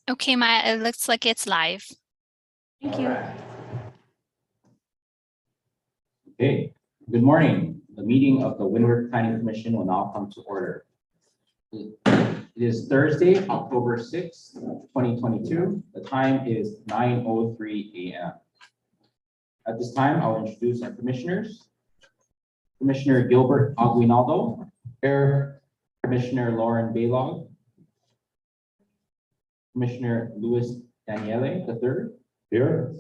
Okay, Maya, it looks like it's live. Thank you. Okay, good morning. The meeting of the Windward Planning Commission will now come to order. It is Thursday, October 6th, 2022. The time is 9:03 a.m. At this time, I'll introduce our commissioners. Commissioner Gilbert Aguinaldo. Here. Commissioner Lauren Baylog. Commissioner Luis Daniele III. Here.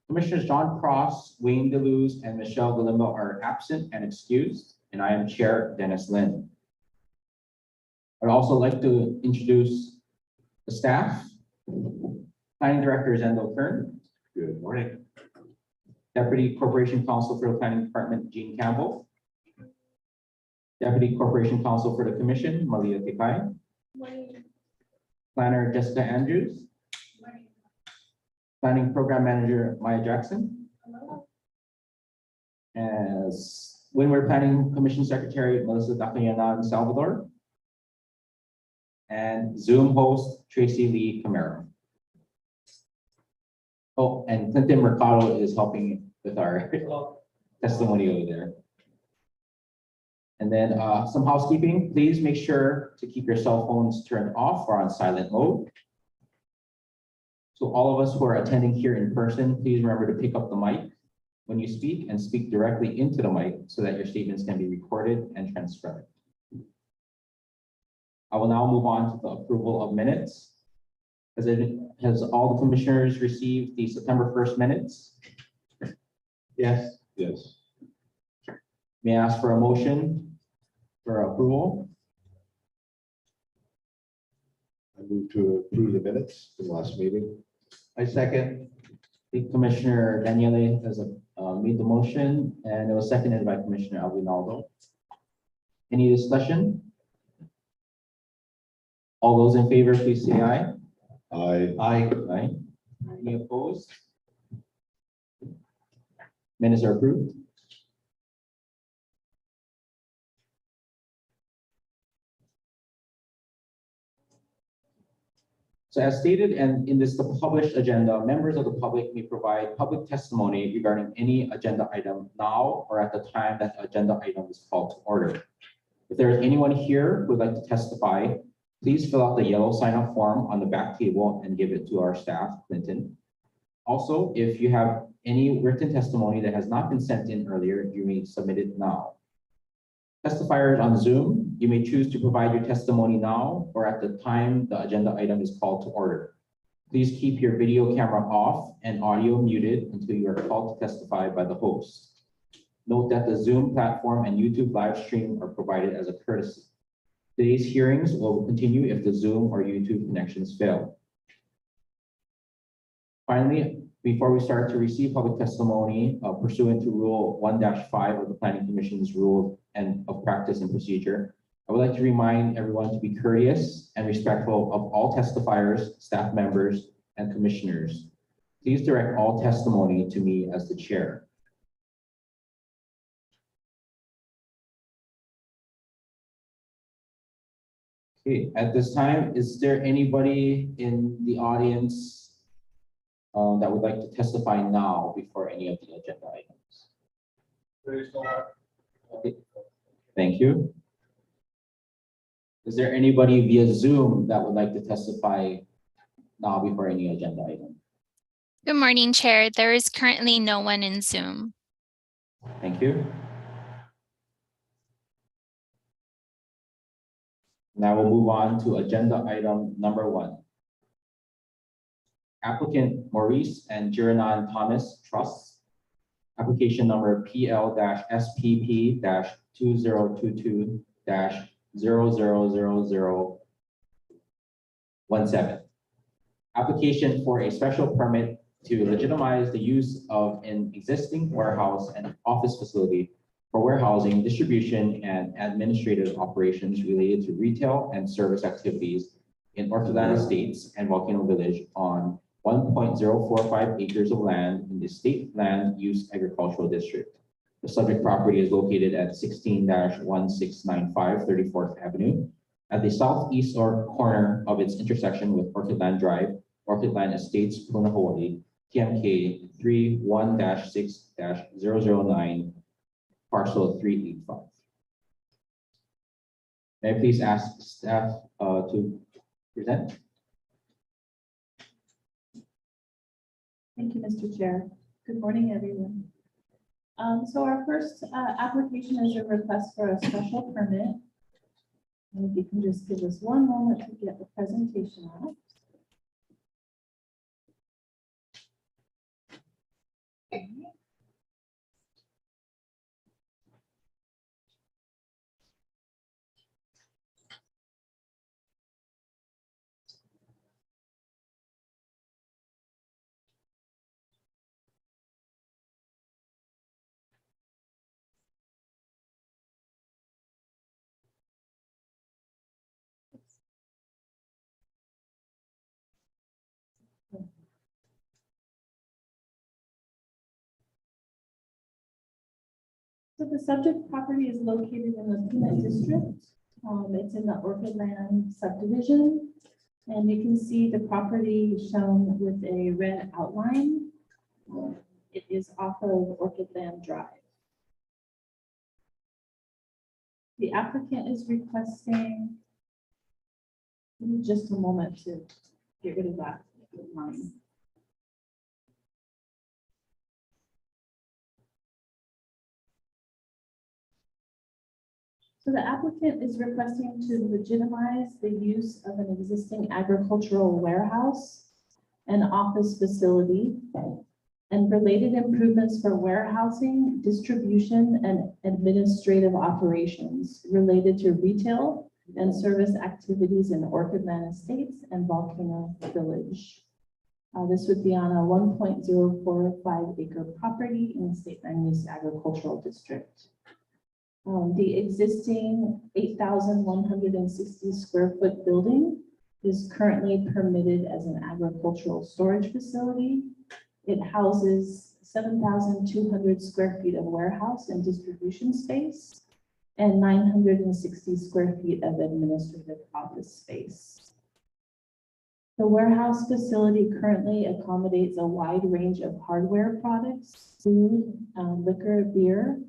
Commissioners John Cross, Wayne DeLuz, and Michelle Galimbo are absent and excused, and I am Chair Dennis Lin. I'd also like to introduce the staff. Planning Director Zendo Kern. Good morning. Deputy Corporation Counsel for the Planning Department, Jean Campbell. Deputy Corporation Counsel for the Commission, Malia Tikai. Planner Jessica Andrews. Planning Program Manager Maya Jackson. As Windward Planning Commission Secretary Melissa Dacayanan Salvador. And Zoom host Tracy Lee Camaro. Oh, and Clinton Mercado is helping with our testimony over there. And then some housekeeping. Please make sure to keep your cell phones turned off or on silent mode. So all of us who are attending here in person, please remember to pick up the mic when you speak and speak directly into the mic so that your statements can be recorded and transcribed. I will now move on to the approval of minutes. Has all the commissioners received the September 1st minutes? Yes. Yes. May I ask for a motion for approval? I move to approve the minutes from last meeting. I second. The Commissioner Daniele has made the motion and it was seconded by Commissioner Aguinaldo. Any discussion? All those in favor, please say aye. Aye. Aye. Aye. Any opposed? Minutes are approved. So as stated and in this published agenda, members of the public may provide public testimony regarding any agenda item now or at the time that agenda item is called to order. If there is anyone here who would like to testify, please fill out the yellow sign-up form on the back table and give it to our staff, Clinton. Also, if you have any written testimony that has not been sent in earlier, you may submit it now. Testifiers on Zoom, you may choose to provide your testimony now or at the time the agenda item is called to order. Please keep your video camera off and audio muted until you are called to testify by the host. Note that the Zoom platform and YouTube live stream are provided as a courtesy. Today's hearings will continue if the Zoom or YouTube connections fail. Finally, before we start to receive public testimony pursuant to Rule 1-5 of the Planning Commission's Rule of Practice and Procedure, I would like to remind everyone to be courteous and respectful of all testifiers, staff members, and commissioners. Please direct all testimony to me as the chair. Okay, at this time, is there anybody in the audience that would like to testify now before any of the agenda items? Okay. Thank you. Is there anybody via Zoom that would like to testify now before any agenda item? Good morning, Chair. There is currently no one in Zoom. Thank you. Now we'll move on to agenda item number 1. Applicant Maurice and Jiranan Thomas Trust. Application number PL-SPP-2022-000017. Application for a special permit to legitimize the use of an existing warehouse and office facility for warehousing, distribution, and administrative operations related to retail and service activities in Ortolan Estates and Volcano Village on 1.045 acres of land in the State Land Use Agricultural District. The subject property is located at 16-1695 34th Avenue at the southeast corner of its intersection with Orchid Land Drive, Orchid Land Estates, Puna, Hawaii, TMK 31-6-009, parcel 385. May I please ask staff to present? Thank you, Mr. Chair. Good morning, everyone. So our first application is a request for a special permit. And if you can just give us one moment to get the presentation out. So the subject property is located in the Puna district. It's in the Orchid Land subdivision. And you can see the property shown with a red outline. It is off of Orchid Land Drive. The applicant is requesting, give me just a moment to get rid of that line. So the applicant is requesting to legitimize the use of an existing agricultural warehouse and office facility and related improvements for warehousing, distribution, and administrative operations related to retail and service activities in Orchid Land Estates and Volcano Village. This would be on a 1.045 acre property in the State Land Use Agricultural District. The existing 8,160 square foot building is currently permitted as an agricultural storage facility. It houses 7,200 square feet of warehouse and distribution space and 960 square feet of administrative office space. The warehouse facility currently accommodates a wide range of hardware products, food, liquor, beer,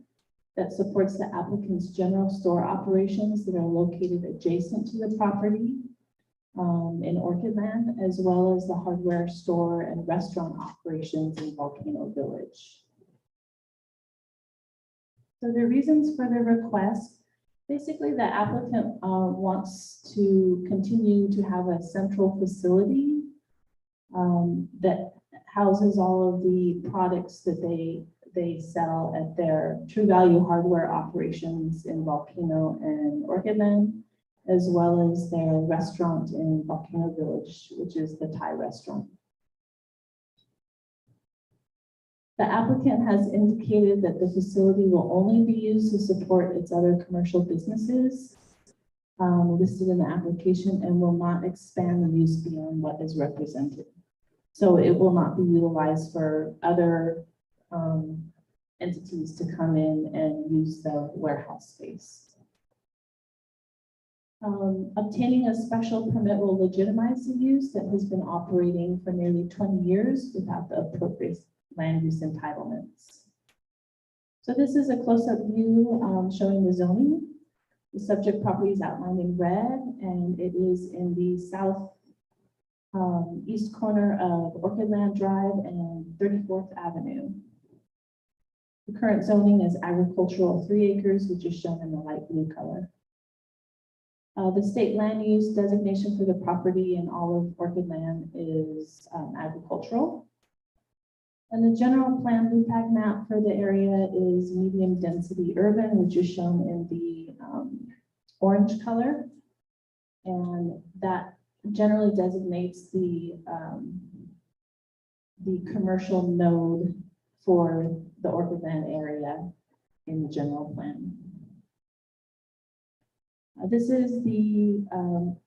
that supports the applicant's general store operations that are located adjacent to the property in Orchid Land, as well as the hardware store and restaurant operations in Volcano Village. So the reasons for the request, basically the applicant wants to continue to have a central facility that houses all of the products that they sell at their True Value hardware operations in Volcano and Orchid Land, as well as their restaurant in Volcano Village, which is the Thai restaurant. The applicant has indicated that the facility will only be used to support its other commercial businesses listed in the application and will not expand the use beyond what is represented. So it will not be utilized for other entities to come in and use the warehouse space. Obtaining a special permit will legitimize the use that has been operating for nearly 20 years without the appropriate land use entitlements. So this is a close-up view showing the zoning. The subject property is outlined in red, and it is in the south east corner of Orchid Land Drive and 34th Avenue. The current zoning is agricultural 3 acres, which is shown in the light blue color. The state land use designation for the property in all of Orchid Land is agricultural. And the general plan impact map for the area is medium density urban, which is shown in the orange color. And that generally designates the commercial node for the Orchid Land area in the general plan. This is the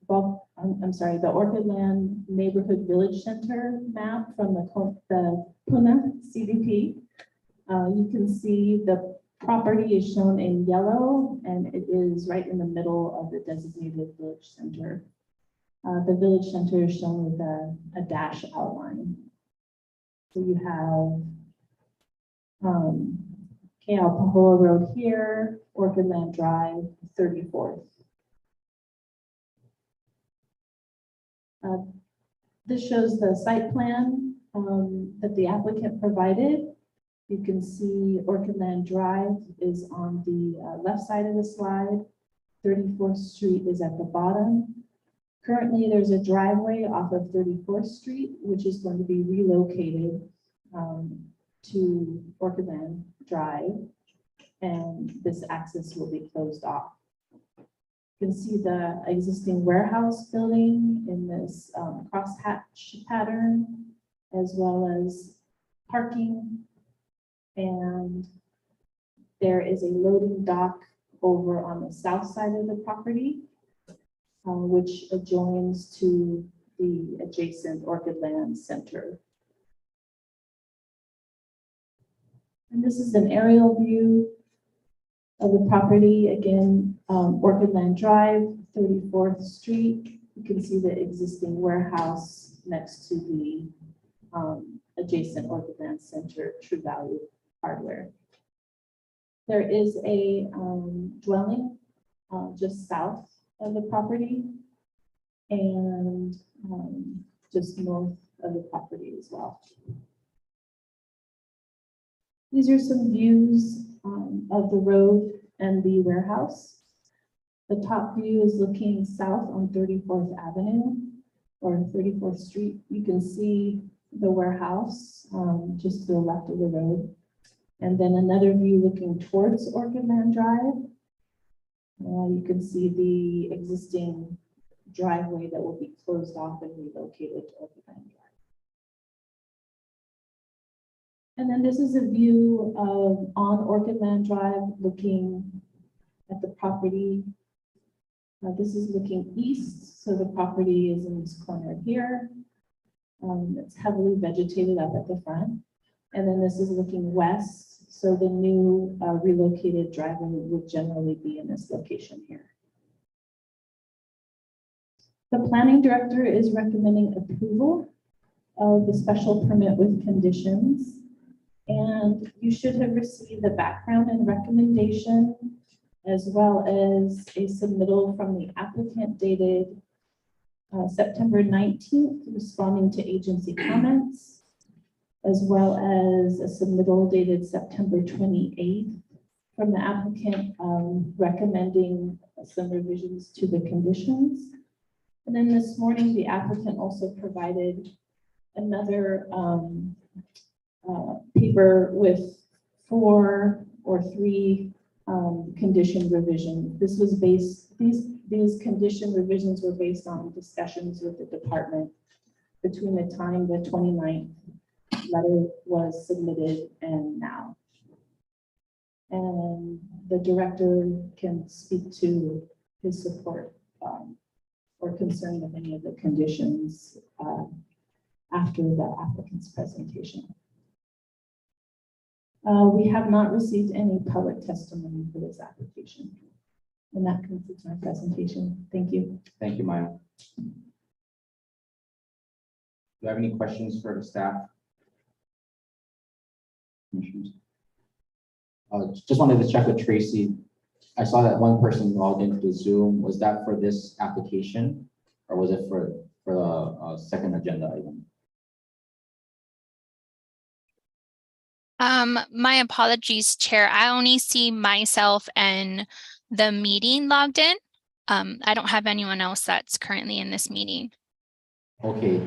the Orchid Land Neighborhood Village Center map from the Puna CDP. You can see the property is shown in yellow, and it is right in the middle of the designated village center. The village center is shown with a dash outline. So you have Pahoa Road here, Orchid Land Drive, 34th. This shows the site plan that the applicant provided. You can see Orchid Land Drive is on the left side of the slide. 34th Street is at the bottom. Currently, there's a driveway off of 34th Street, which is going to be relocated to Orchid Land Drive, and this access will be closed off. You can see the existing warehouse building in this crosshatch pattern, as well as parking. And there is a loading dock over on the south side of the property, which adjoins to the adjacent Orchid Land Center. And this is an aerial view of the property. Again, Orchid Land Drive, 34th Street. You can see the existing warehouse next to the adjacent Orchid Land Center True Value Hardware. There is a dwelling just south of the property and just north of the property as well. These are some views of the road and the warehouse. The top view is looking south on 34th Avenue or 34th Street. You can see the warehouse just to the left of the road. And then another view looking towards Orchid Land Drive. You can see the existing driveway that will be closed off and relocated to Orchid Land Drive. And then this is a view of on Orchid Land Drive looking at the property. This is looking east, so the property is in this corner here. It's heavily vegetated up at the front. And then this is looking west, so the new relocated driveway would generally be in this location here. The planning director is recommending approval of the special permit with conditions. And you should have received the background and recommendation, as well as a submittal from the applicant dated September 19th, responding to agency comments, as well as a submittal dated September 28th from the applicant recommending some revisions to the conditions. And then this morning, the applicant also provided another paper with 4 or 3 condition revisions. This was based, these condition revisions were based on discussions with the department between the time the 29th letter was submitted and now. And the director can speak to his support or concern with any of the conditions after the applicant's presentation. We have not received any public testimony for this application. And that concludes my presentation. Thank you. Thank you, Maya. Do you have any questions for the staff? Commissioners? Just wanted to check with Tracy. I saw that one person logged into the Zoom. Was that for this application or was it for the second agenda item? My apologies, Chair. I only see myself and the meeting logged in. I don't have anyone else that's currently in this meeting. Okay,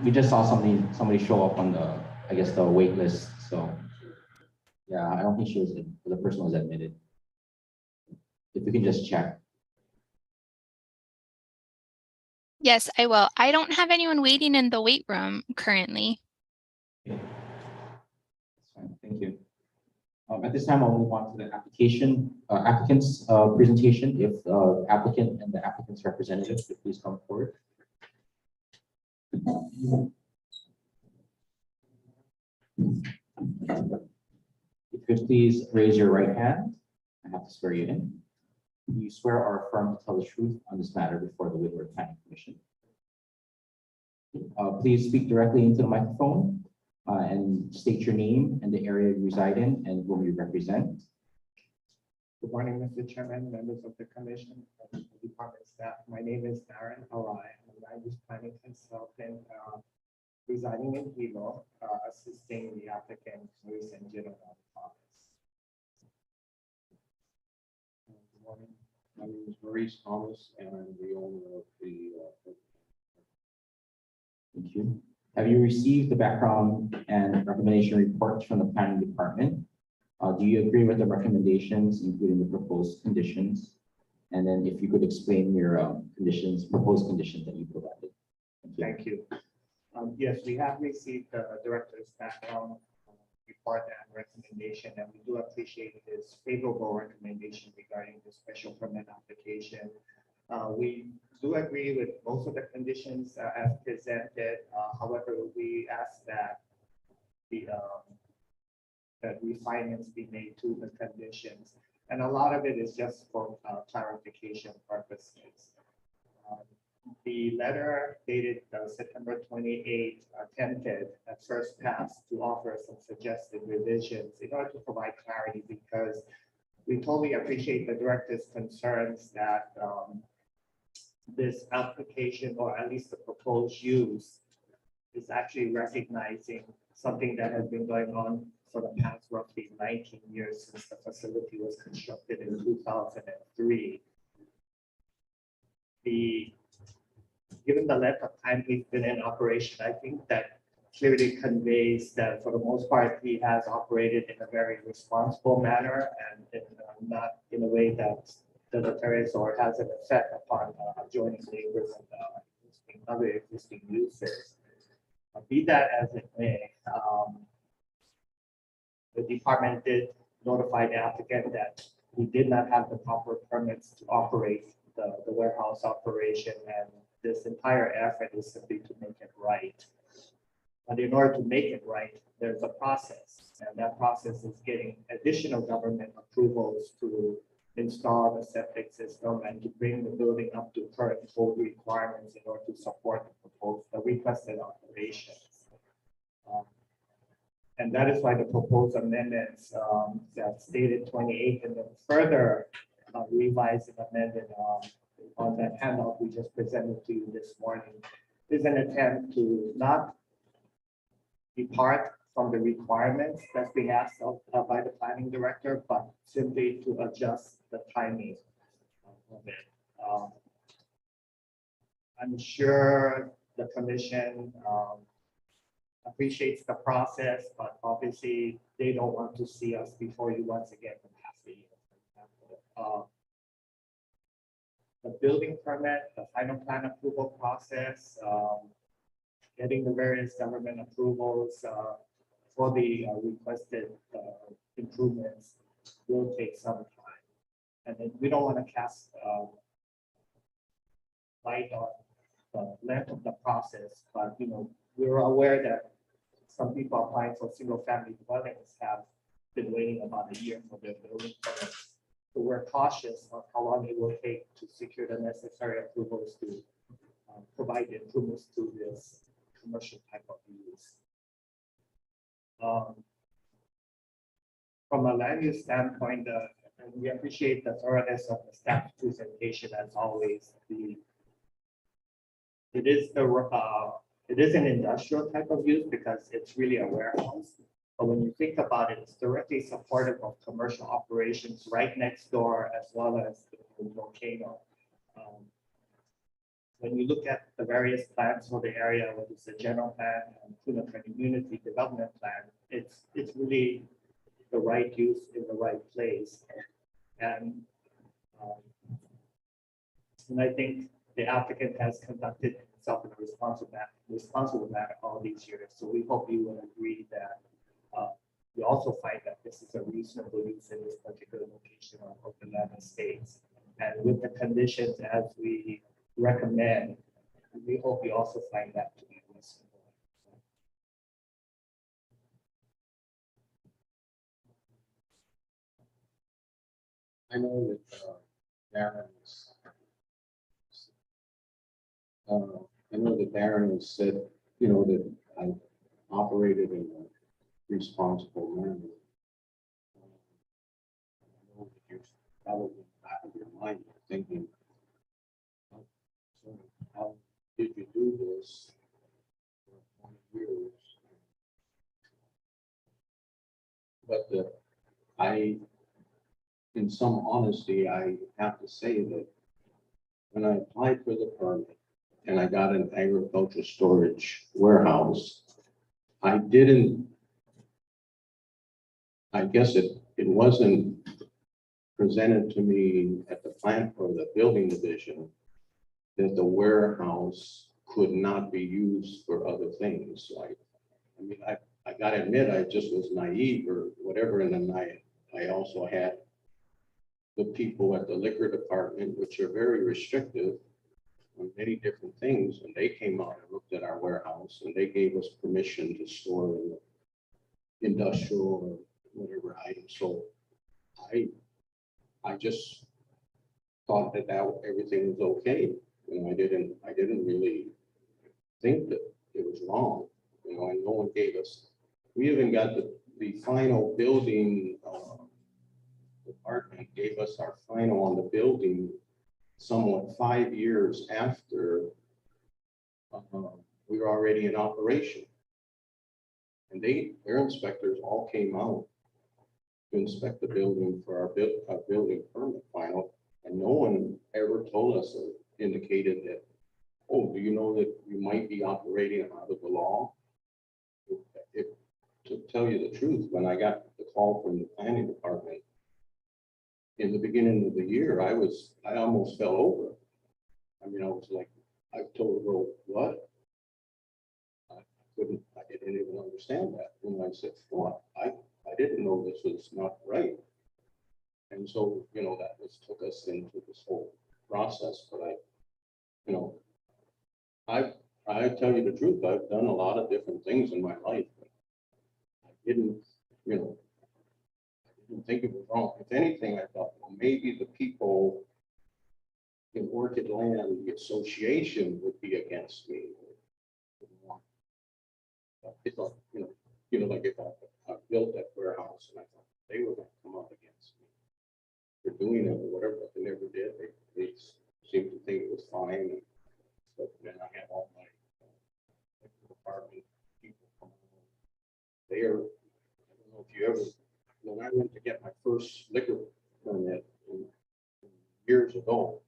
we just saw somebody show up on the, I guess, the wait list. So yeah, I don't think the person was admitted. If we can just check. Yes, I will. I don't have anyone waiting in the wait room currently. That's fine. Thank you. At this time, I'll move on to the applicant's presentation. If the applicant and the applicant's representative could please come forward. If you Could you please raise your right hand? I have to swear you in. Do you swear or affirm to tell the truth on this matter before the Windward Planning Commission? Please speak directly into the microphone and state your name and the area you reside in and whom you represent. Good morning, Mr. Chairman, members of the commission, and department staff. My name is Darren Arai. I'm a land use planning consultant residing in Hilo, assisting the applicant, Maurice and General office. Good morning. My name is Maurice Thomas, and I'm the owner of the. Thank you. Have you received the background and recommendation reports from the planning department? Do you agree with the recommendations, including the proposed conditions? And then if you could explain your proposed conditions that you provided. Thank you. Yes, we have received the director's background report and recommendation, and we do appreciate his favorable recommendation regarding the special permit application. We do agree with most of the conditions as presented. However, we ask that that refinements be made to the conditions, and a lot of it is just for clarification purposes. The letter dated September 28 attempted at first pass to offer some suggested revisions in order to provide clarity, because we totally appreciate the director's concerns that this application, or at least the proposed use, is actually recognizing something that has been going on for the past roughly 19 years since the facility was constructed in 2003. Given the length of time we've been in operation, I think that clearly conveys that for the most part, he has operated in a very responsible manner and not in a way that deleterious or has an effect upon adjoining neighbors and other existing uses. Be that as it may, the department did notify the applicant that we did not have the proper permits to operate the warehouse operation, and this entire effort is simply to make it right. But in order to make it right, there's a process, and that process is getting additional government approvals to install the septic system and to bring the building up to current code requirements in order to support the requested operations. And that is why the proposed amendments that stated 28 and then further revised and amended on that handout we just presented to you this morning is an attempt to not depart from the requirements that's being asked of by the planning director, but simply to adjust the timing of it. I'm sure the commission appreciates the process, but obviously they don't want to see us before you once again for past a year. The building permit, the final plan approval process, getting the various government approvals for the requested improvements will take some time. And then we don't want to cast light on the length of the process, but we're aware that some people applying for single family dwellings have been waiting about a year for their building permits. So we're cautious of how long it will take to secure the necessary approvals to provide the improvements to this commercial type of use. From a land use standpoint, and we appreciate the thoroughness of the staff presentation as always. It is an industrial type of use because it's really a warehouse. But when you think about it, it's directly supportive of commercial operations right next door, as well as the volcano. When you look at the various plans for the area, whether it's the general plan and community development plan, it's really the right use in the right place. And I think the applicant has conducted himself in a responsible manner all these years. So we hope you will agree that we also find that this is a reasonable use in this particular location of the land estates. And with the conditions as we recommend, we hope you also find that to be reasonable. I know that Darren is, I know that Darren has said, you know, that I operated in a responsible manner. I know that you're probably in the back of your mind thinking, "Oh, so how did you do this for 20 years?" But in some honesty, I have to say that when I applied for the permit and I got an agricultural storage warehouse, I guess it wasn't presented to me at the plant or the building division that the warehouse could not be used for other things. I mean, I gotta admit, I just was naive or whatever, and then I also had the people at the liquor department, which are very restrictive on many different things, and they came out and looked at our warehouse, and they gave us permission to store in the industrial or whatever items. So I just thought that everything was okay. You know, I didn't really think that it was wrong. You know, and no one gave us. We even got the final building department gave us our final on the building somewhat 5 years after we were already in operation. And their inspectors all came out to inspect the building for our building permit final, and no one ever told us or indicated that, oh, do you know that you might be operating out of the law? To tell you the truth, when I got the call from the planning department in the beginning of the year, I almost fell over. I mean, I was like, I told the girl, what? I didn't even understand that. And I said, what? I didn't know this was not right. And so, you know, that took us into this whole process. But I tell you the truth, I've done a lot of different things in my life. I didn't think it was wrong. If anything, I thought, well, maybe the people in Orchid Land, the association would be against me. It's like, like if I built that warehouse and I thought they were going to come up against me for doing it or whatever, but they never did. They seemed to think it was fine. But then I had all my department people come on. I don't know if you ever, when I went to get my first liquor permit years ago,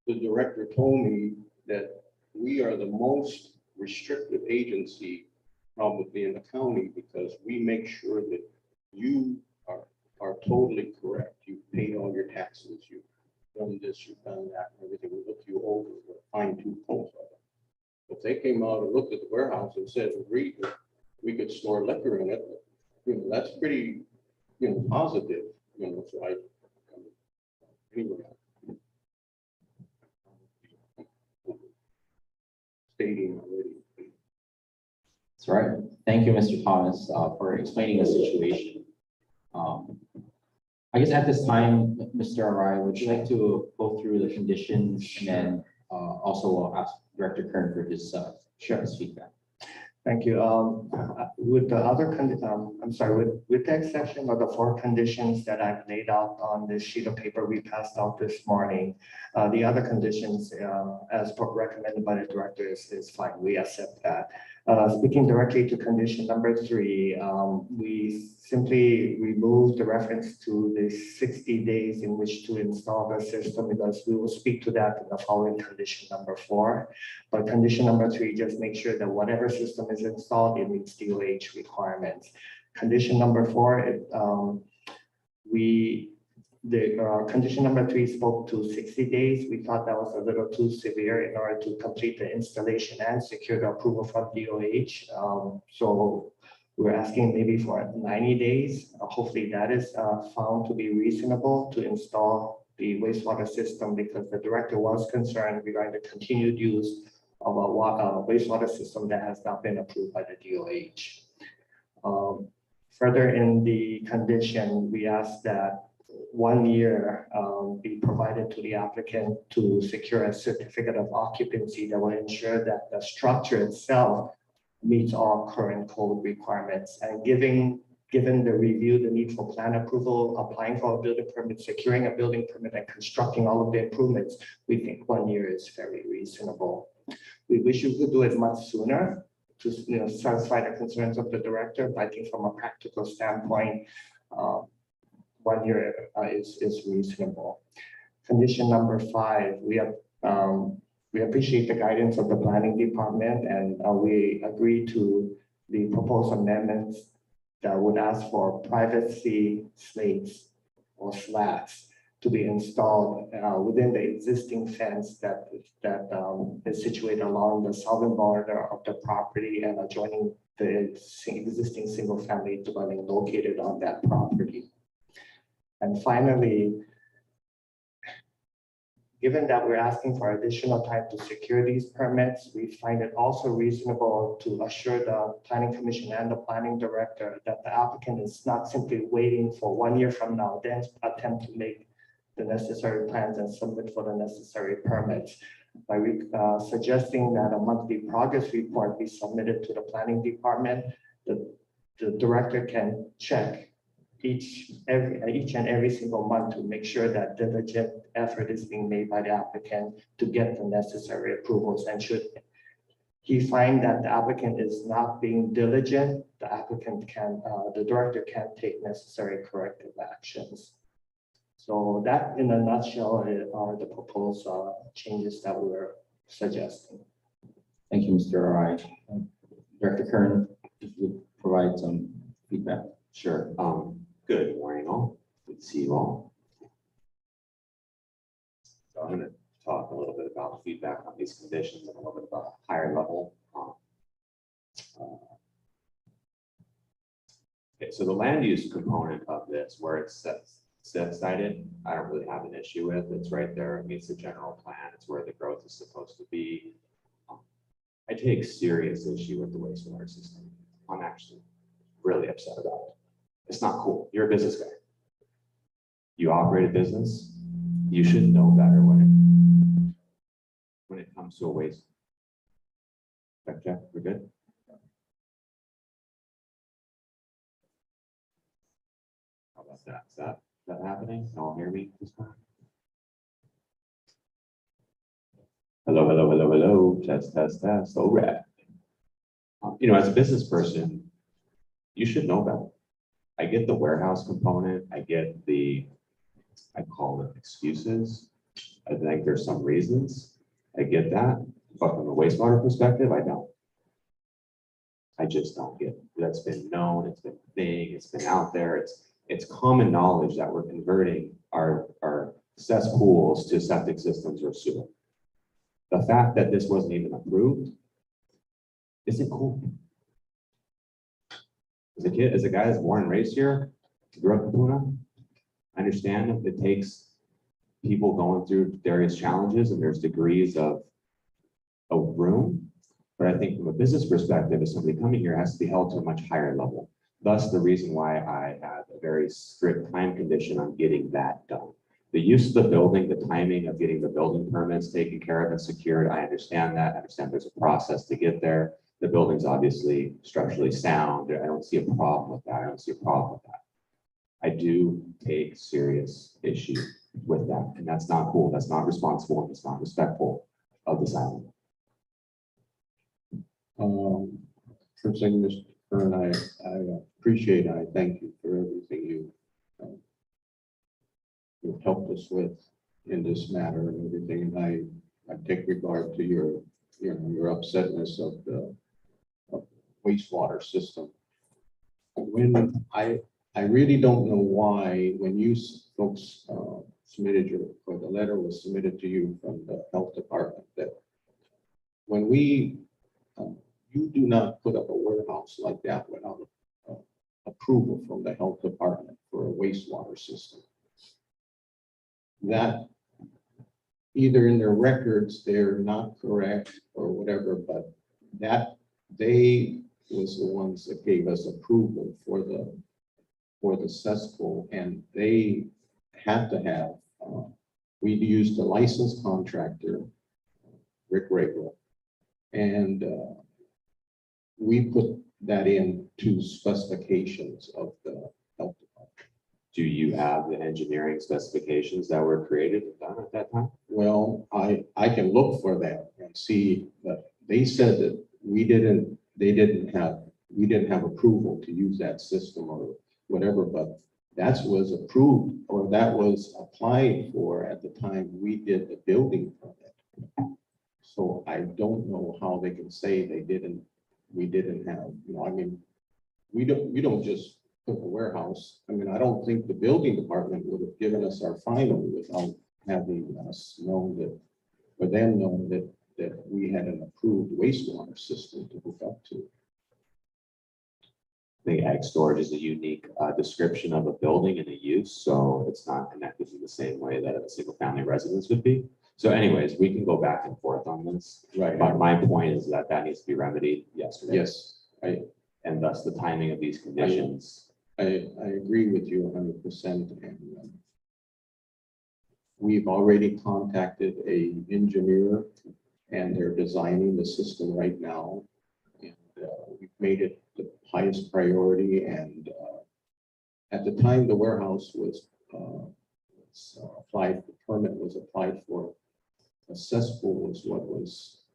the director told me that we are the most restrictive agency probably in the county because we make sure that you are totally correct. You've paid all your taxes, you've done this, you've done that, and everything. We look you over with a fine-tooth comb. If they came out and looked at the warehouse and said, agreed that we could store liquor in it, that's pretty, positive, so anyway. Stating already. That's right. Thank you, Mr. Thomas, for explaining the situation. I guess at this time, Mr. Arai, would you like to go through the conditions and then also ask Director Kern for his feedback? Thank you. With the other, with the exception of the 4 conditions that I've laid out on this sheet of paper we passed out this morning, the other conditions, as recommended by the director, is fine. We accept that. Speaking directly to condition number 3, we simply removed the reference to the 60 days in which to install the system because we will speak to that in the following condition number 4. But condition number 3, just make sure that whatever system is installed, it meets DOH requirements. Condition number 4, condition number 3 spoke to 60 days. We thought that was a little too severe in order to complete the installation and secure the approval from DOH. So we're asking maybe for 90 days. Hopefully that is found to be reasonable to install the wastewater system because the director was concerned regarding the continued use of a wastewater system that has not been approved by the DOH. Further in the condition, we asked that 1 year be provided to the applicant to secure a certificate of occupancy that will ensure that the structure itself meets all current code requirements. And given the review, the need for plan approval, applying for a building permit, securing a building permit, and constructing all of the improvements, we think 1 year is very reasonable. We wish we could do it much sooner to satisfy the concerns of the director, but I think from a practical standpoint, 1 year is reasonable. Condition number 5, we appreciate the guidance of the planning department, and we agree to the proposed amendments that would ask for privacy slates or slats to be installed within the existing fence that is situated along the southern border of the property and adjoining the existing single-family dwelling located on that property. And finally, given that we're asking for additional time to secure these permits, we find it also reasonable to assure the Planning Commission and the Planning Director that the applicant is not simply waiting for 1 year from now, then attempt to make the necessary plans and submit for the necessary permits. By suggesting that a monthly progress report be submitted to the Planning Department, the Director can check each and every single month to make sure that diligent effort is being made by the applicant to get the necessary approvals. And should he find that the applicant is not being diligent, the director can take necessary corrective actions. So that, in a nutshell, are the proposed changes that we're suggesting. Thank you, Mr. Arai. Director Kern, if you would provide some feedback. Sure. Good morning, all. Good to see you all. So I'm going to talk a little bit about feedback on these conditions and a little bit about a higher level. Okay, so the land use component of this, where it's cited, I don't really have an issue with. It's right there. It meets the general plan. It's where the growth is supposed to be. I take serious issue with the wastewater system. I'm actually really upset about it. It's not cool. You're a business guy. You operate a business. You should know better when it comes to a waste. Check. We're good. How about that? Is that happening? Can all hear me this time? Hello. Test. All right. As a business person, you should know better. I get the warehouse component. I get I call them excuses. I think there's some reasons. I get that. But from a wastewater perspective, I don't. I just don't get it. That's been known. It's been big. It's been out there. It's common knowledge that we're converting our cesspools to septic systems or sewer. The fact that this wasn't even approved isn't cool. As a guy that's born and raised here, grew up in Puna, I understand that it takes people going through various challenges and there's degrees of room. But I think from a business perspective, if somebody coming here has to be held to a much higher level. Thus the reason why I have a very strict time condition on getting that done. The use of the building, the timing of getting the building permits taken care of and secured, I understand that. I understand there's a process to get there. The building's obviously structurally sound. I don't see a problem with that. I do take serious issue with that. And that's not cool. That's not responsible. And it's not respectful of this island. First thing, Mr. Kern, I appreciate, I thank you for everything you've helped us with in this matter and everything. And I take regard to your upsetness of the wastewater system. When I really don't know why, when you folks submitted the letter was submitted to you from the health department, that when you do not put up a warehouse like that without approval from the health department for a wastewater system. That either in their records, they're not correct or whatever, but that they was the ones that gave us approval for the cesspool, and they had to have, we used a licensed contractor, Rick Ragle, and we put that into specifications of the health department. Do you have the engineering specifications that were created and done at that time? Well, I can look for that and see, but they said that we didn't have approval to use that system or whatever, but that was approved or that was applied for at the time we did the building permit. So I don't know how they can say we didn't have, I mean, we don't just put a warehouse. I mean, I don't think the building department would have given us our final without having us know that, for them knowing that we had an approved wastewater system to hook up to. I think ag storage is a unique description of a building and a use, so it's not connected in the same way that a single family residence would be. So anyways, we can go back and forth on this. Right. But my point is that needs to be remedied yesterday. Yes, And thus the timing of these conditions. I agree with you 100%. And we've already contacted a engineer and they're designing the system right now. And we've made it the highest priority. And at the time the warehouse was applied, the permit was applied for, a cesspool was what was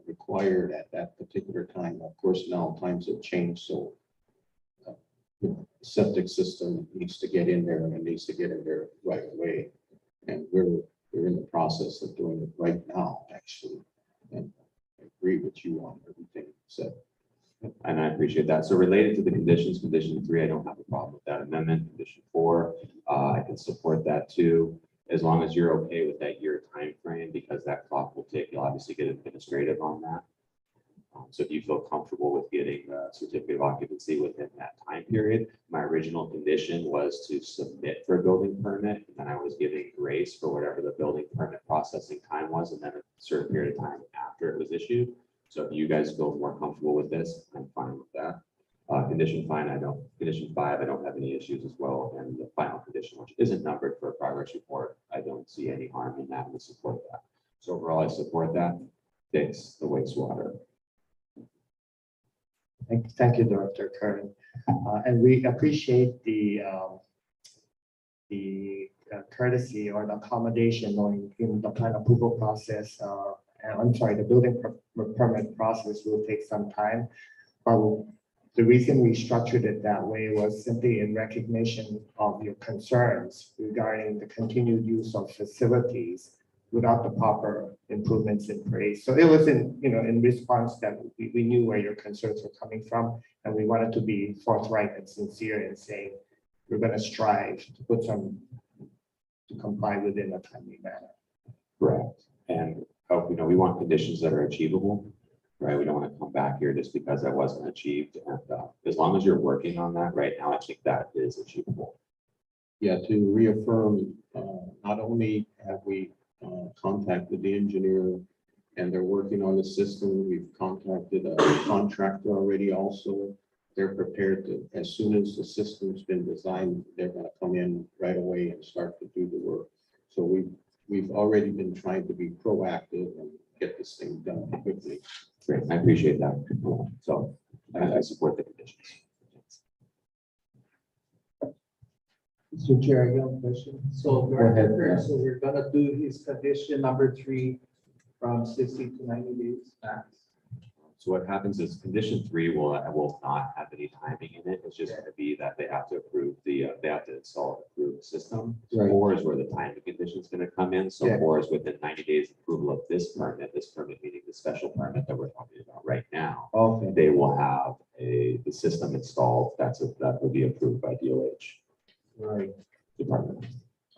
required at that particular time. Of course, now times have changed, so the septic system needs to get in there and it needs to get in there right away. And we're in the process of doing it right now, actually. And I agree with you on everything you said. And I appreciate that. So related to the conditions, condition 3, I don't have a problem with that amendment. Condition 4, I can support that too, as long as you're okay with that year time frame, because that clock will take, you'll obviously get administrative on that. So if you feel comfortable with getting a certificate of occupancy within that time period, my original condition was to submit for a building permit, and then I was giving grace for whatever the building permit processing time was, and then a certain period of time after it was issued. So if you guys feel more comfortable with this, I'm fine with that. Condition 5, I don't have any issues as well. And the final condition, which isn't numbered for a progress report, I don't see any harm in that and support that. So overall, I support that. Fix the wastewater. Thank you, Director Curran. And we appreciate the courtesy or the accommodation knowing in the plan approval process. I'm sorry, the building permit process will take some time. The reason we structured it that way was simply in recognition of your concerns regarding the continued use of facilities without the proper improvements in place. So it was in response that we knew where your concerns were coming from, and we wanted to be forthright and sincere in saying we're going to strive to comply within a timely manner. Correct. And we want conditions that are achievable, right? We don't want to come back here just because that wasn't achieved. And as long as you're working on that right now, I think that is achievable. Yeah, to reaffirm, not only have we contacted the engineer and they're working on the system, we've contacted a contractor already also. They're prepared to, as soon as the system's been designed, they're going to come in right away and start to do the work. So we've already been trying to be proactive and get this thing done quickly. Great. I appreciate that. So I support the conditions. Mr. Chair, I have a question. So, ahead. Director Curran, so we're gonna do his condition number 3 from 60 to 90 days max. So what happens is condition 3 will not have any timing in it. It's just going to be that they have to approve they have to install an approved system. Right. 4 is where the timing condition is going to come in. So Yeah. 4 is within 90 days approval of this permit meaning the special permit that we're talking about right now. Okay. They will have the system installed. That will be approved by DOH Right. department.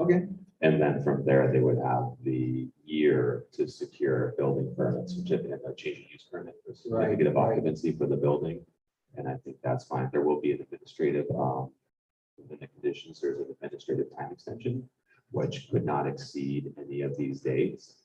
Okay. And then from there, they would have the year to secure building permits, certificate of change of use permit, or certificate of right. occupancy for the building. And I think that's fine. There will be an administrative, within the conditions, there's an administrative time extension, which could not exceed any of these dates.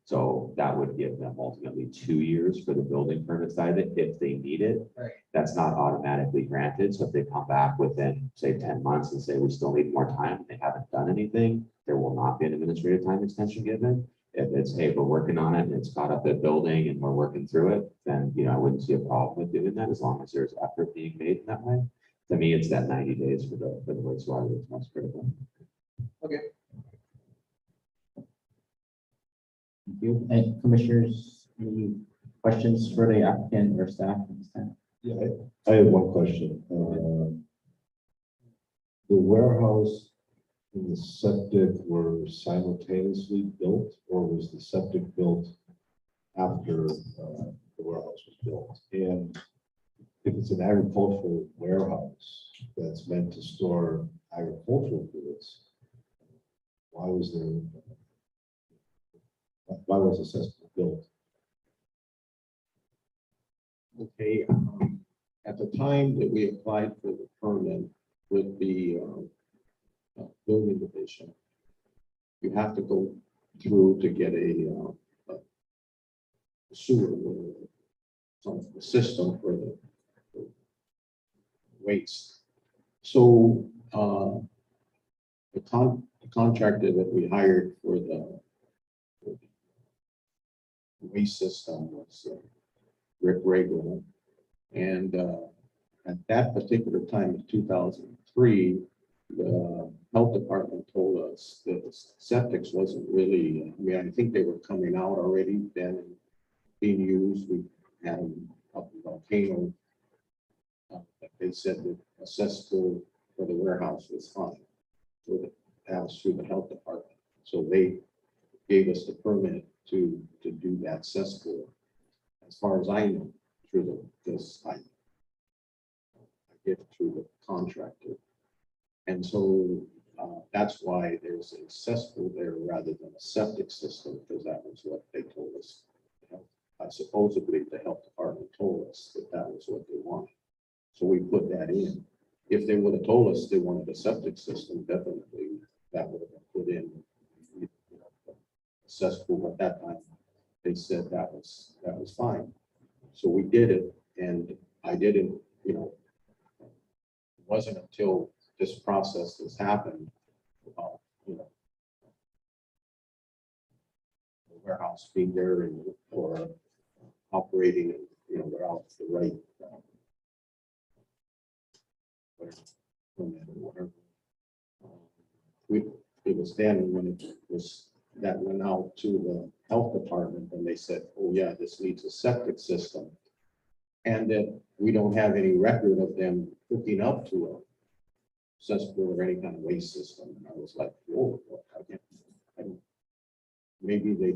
So that would give them ultimately 2 years for the building permit side of it if they need it. Right. That's not automatically granted. So if they come back within, say, 10 months and say, we still need more time, and they haven't done anything, there will not be an administrative time extension given. If it's, hey, we're working on it and it's caught up at building and we're working through it, then, I wouldn't see a problem with doing that as long as there's effort being made in that way. To me, it's that 90 days for the wastewater that's most critical. Okay. Thank you. And commissioners, any questions for the applicant or staff at this time? Yeah, I have one question. The warehouse and the septic were simultaneously built, or was the septic built after the warehouse was built? And if it's an agricultural warehouse that's meant to store agricultural goods, why was the septic built? Okay, at the time that we applied for the permit with the building division, you have to go through to get a sewer, some system for the waste. So the contractor that we hired for the waste system was Rick Rago. And at that particular time in 2003, the health department told us that the septics wasn't really, I think they were coming out already then and being used. We had them up in Volcano. But they said that a cesspool for the warehouse was fine. So that was through the health department. So they gave us the permit to do that cesspool. As far as I know, through I get it through the contractor. And so that's why there's a cesspool there rather than a septic system, because that was what they told us. Supposedly the health department told us that that was what they wanted. So we put that in. If they would have told us they wanted a septic system, definitely that would have been put in. A cesspool at that time, they said that was fine. So we did it, and I didn't, it wasn't until this process has happened, the warehouse being there and or operating, and without the right permit or whatever. It was then when it was that went out to the health department, and they said, oh yeah, this needs a septic system. And that we don't have any record of them hooking up to a cesspool or any kind of waste system. And I was like, oh, maybe they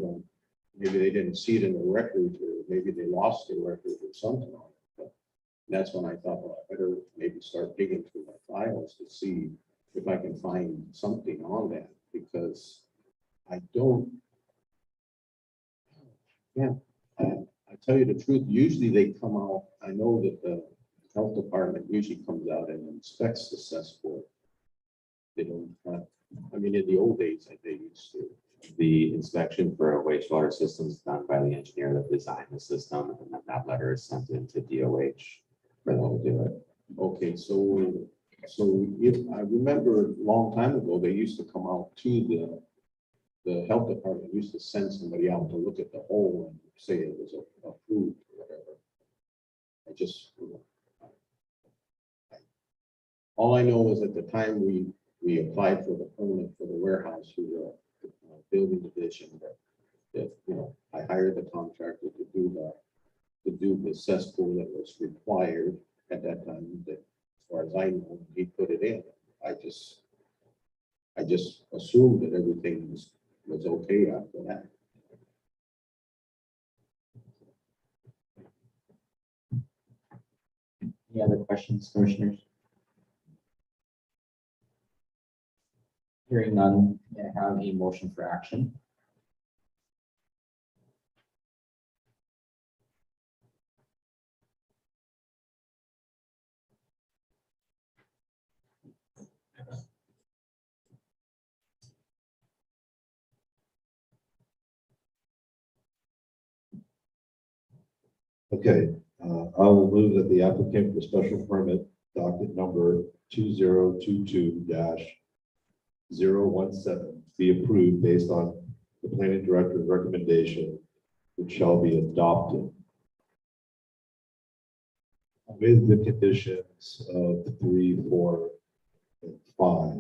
didn't see it in the record, or maybe they lost the record or something on it. But that's when I thought, well, I better maybe start digging through my files to see if I can find something on that, because I don't, I tell you the truth, usually they come out, I know that the health department usually comes out and inspects the cesspool. They don't, in the old days, like they used to. The inspection for a wastewater system is done by the engineer that designed the system, and then that letter is sent into DOH for them to do it. Okay, so if I remember a long time ago, they used to come out to the health department used to send somebody out to look at the hole and say it was approved or whatever. I just, all I know is at the time we applied for the permit for the warehouse through the building division, that I hired the contractor to do the cesspool that was required at that time. That, as far as I know, he put it in. I just assumed that everything was okay after that. Any other questions, commissioners? Hearing none, I have a motion for action. Okay, I will move that the applicant for special permit docket number 2022-017 be approved based on the planning director's recommendation, which shall be adopted with the conditions of 3, 4, and 5,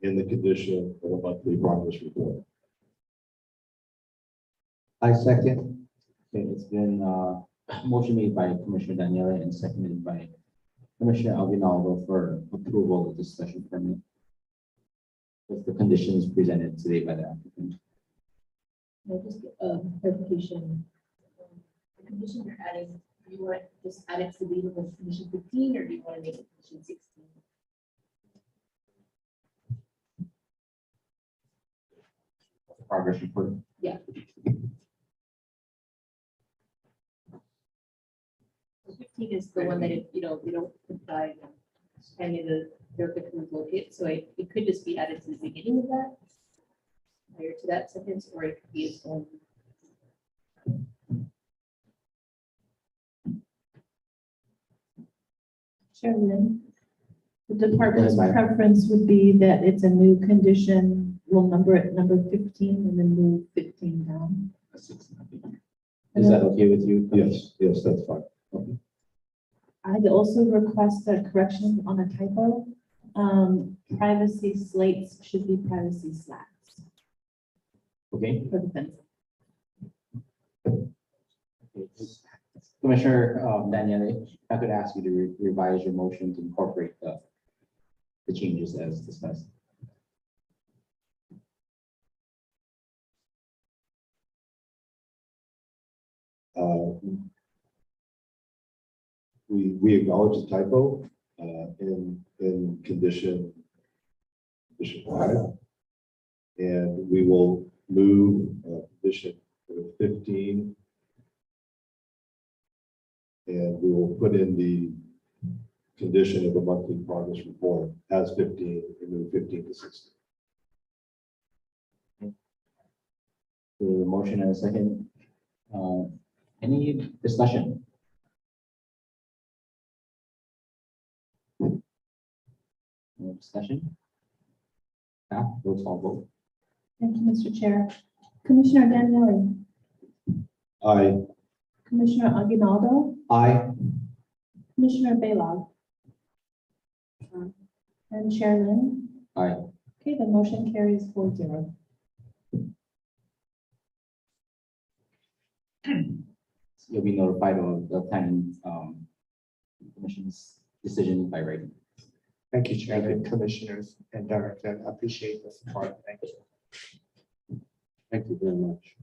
in the condition of a monthly progress report. I second. Okay, it's been motion made by Commissioner Daniela and seconded by Commissioner Aguinaldo for approval of the special permit with the conditions presented today by the applicant. No, just clarification. The condition you're adding, do you want just add it to the condition 15, or do you want to make it condition 16? Progress report. Yeah. So 15 is the one that if, we don't comply, any of the applicant locate, so it could just be added to the beginning of that, prior to that sentence, or it could be its own. Chairman, the department's Yes, ma'am. preference would be that it's a new condition, we'll number it number 15 and then move 15 down. Is that okay with you? Yes, yes, that's fine. I'd also request a correction on a typo. Privacy slates should be privacy slats Okay. for the fence. Commissioner Daniela, if I could ask you to revise your motion to incorporate the changes as discussed. We acknowledge the typo in condition 5. And we will move condition 15. And we will put in the condition of a monthly progress report as 15 and move 15 to 16. The motion and a second. Any discussion? No discussion? Roll call vote. Thank you, Mr. Chair. Commissioner Daniele, Aye. Commissioner Aguinaldo, Aye. Commissioner Bailog, and Chair Lynn. Aye. Okay, the motion carries 4-0. You'll be notified of the planning commission's decision by writing. Thank you, Chairman, Commissioners, and Director. I appreciate the support. Thank you. Thank you very much.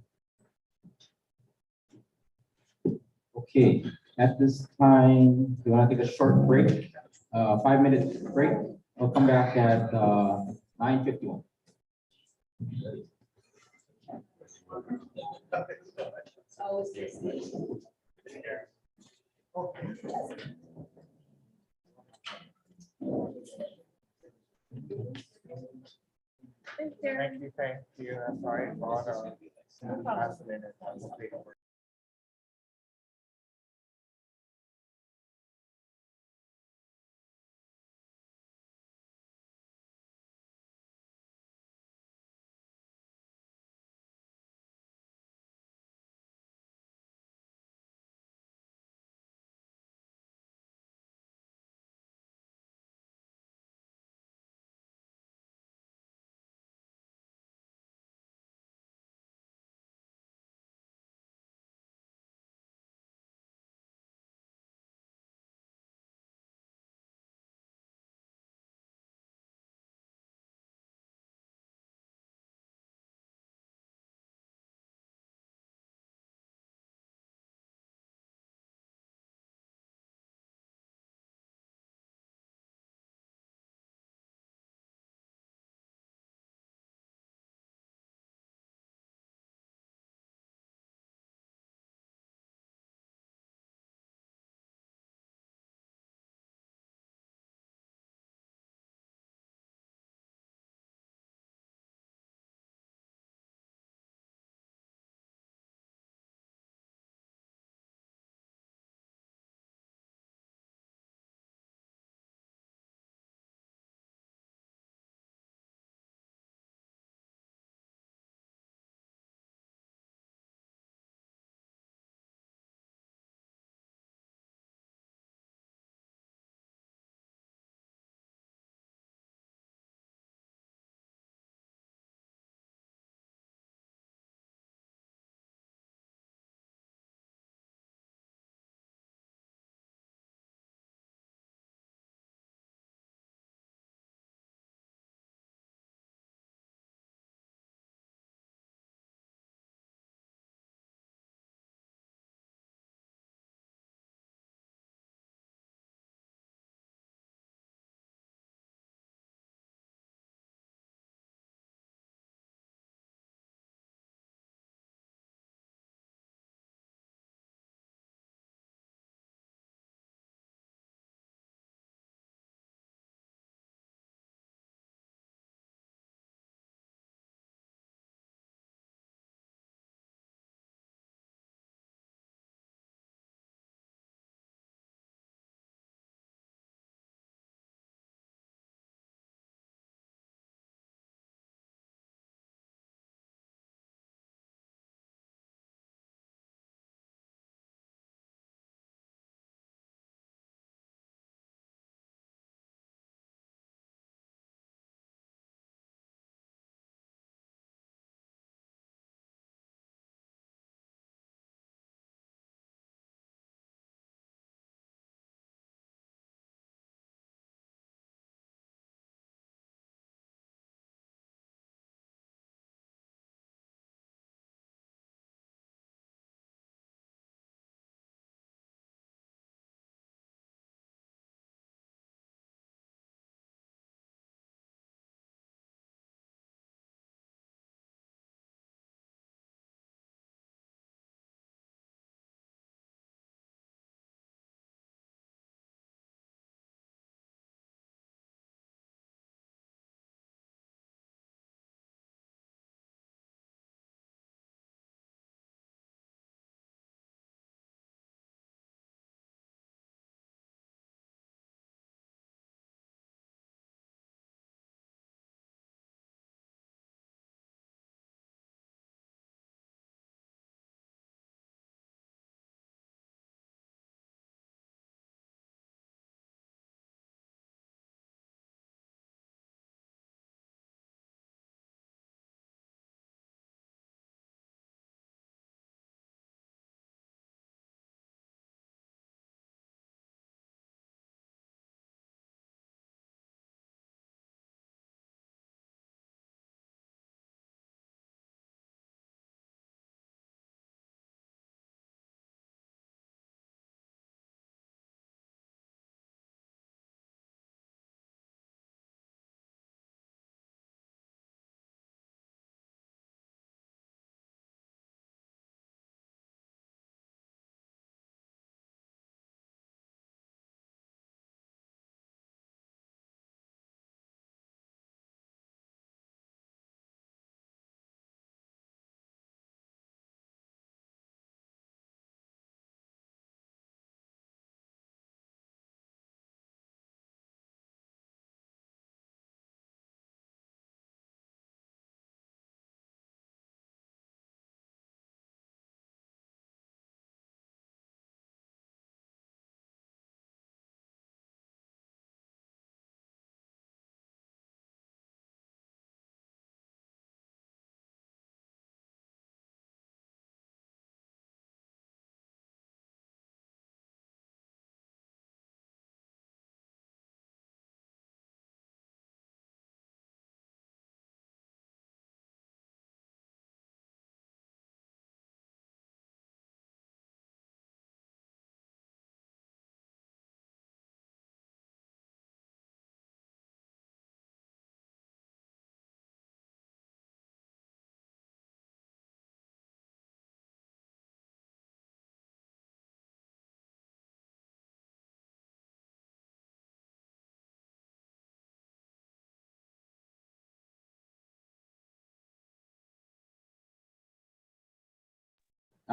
Okay, at this time, we want to take a short break, 5-minute break. We'll come back at 9:51. Thank you. Sorry for the last minute.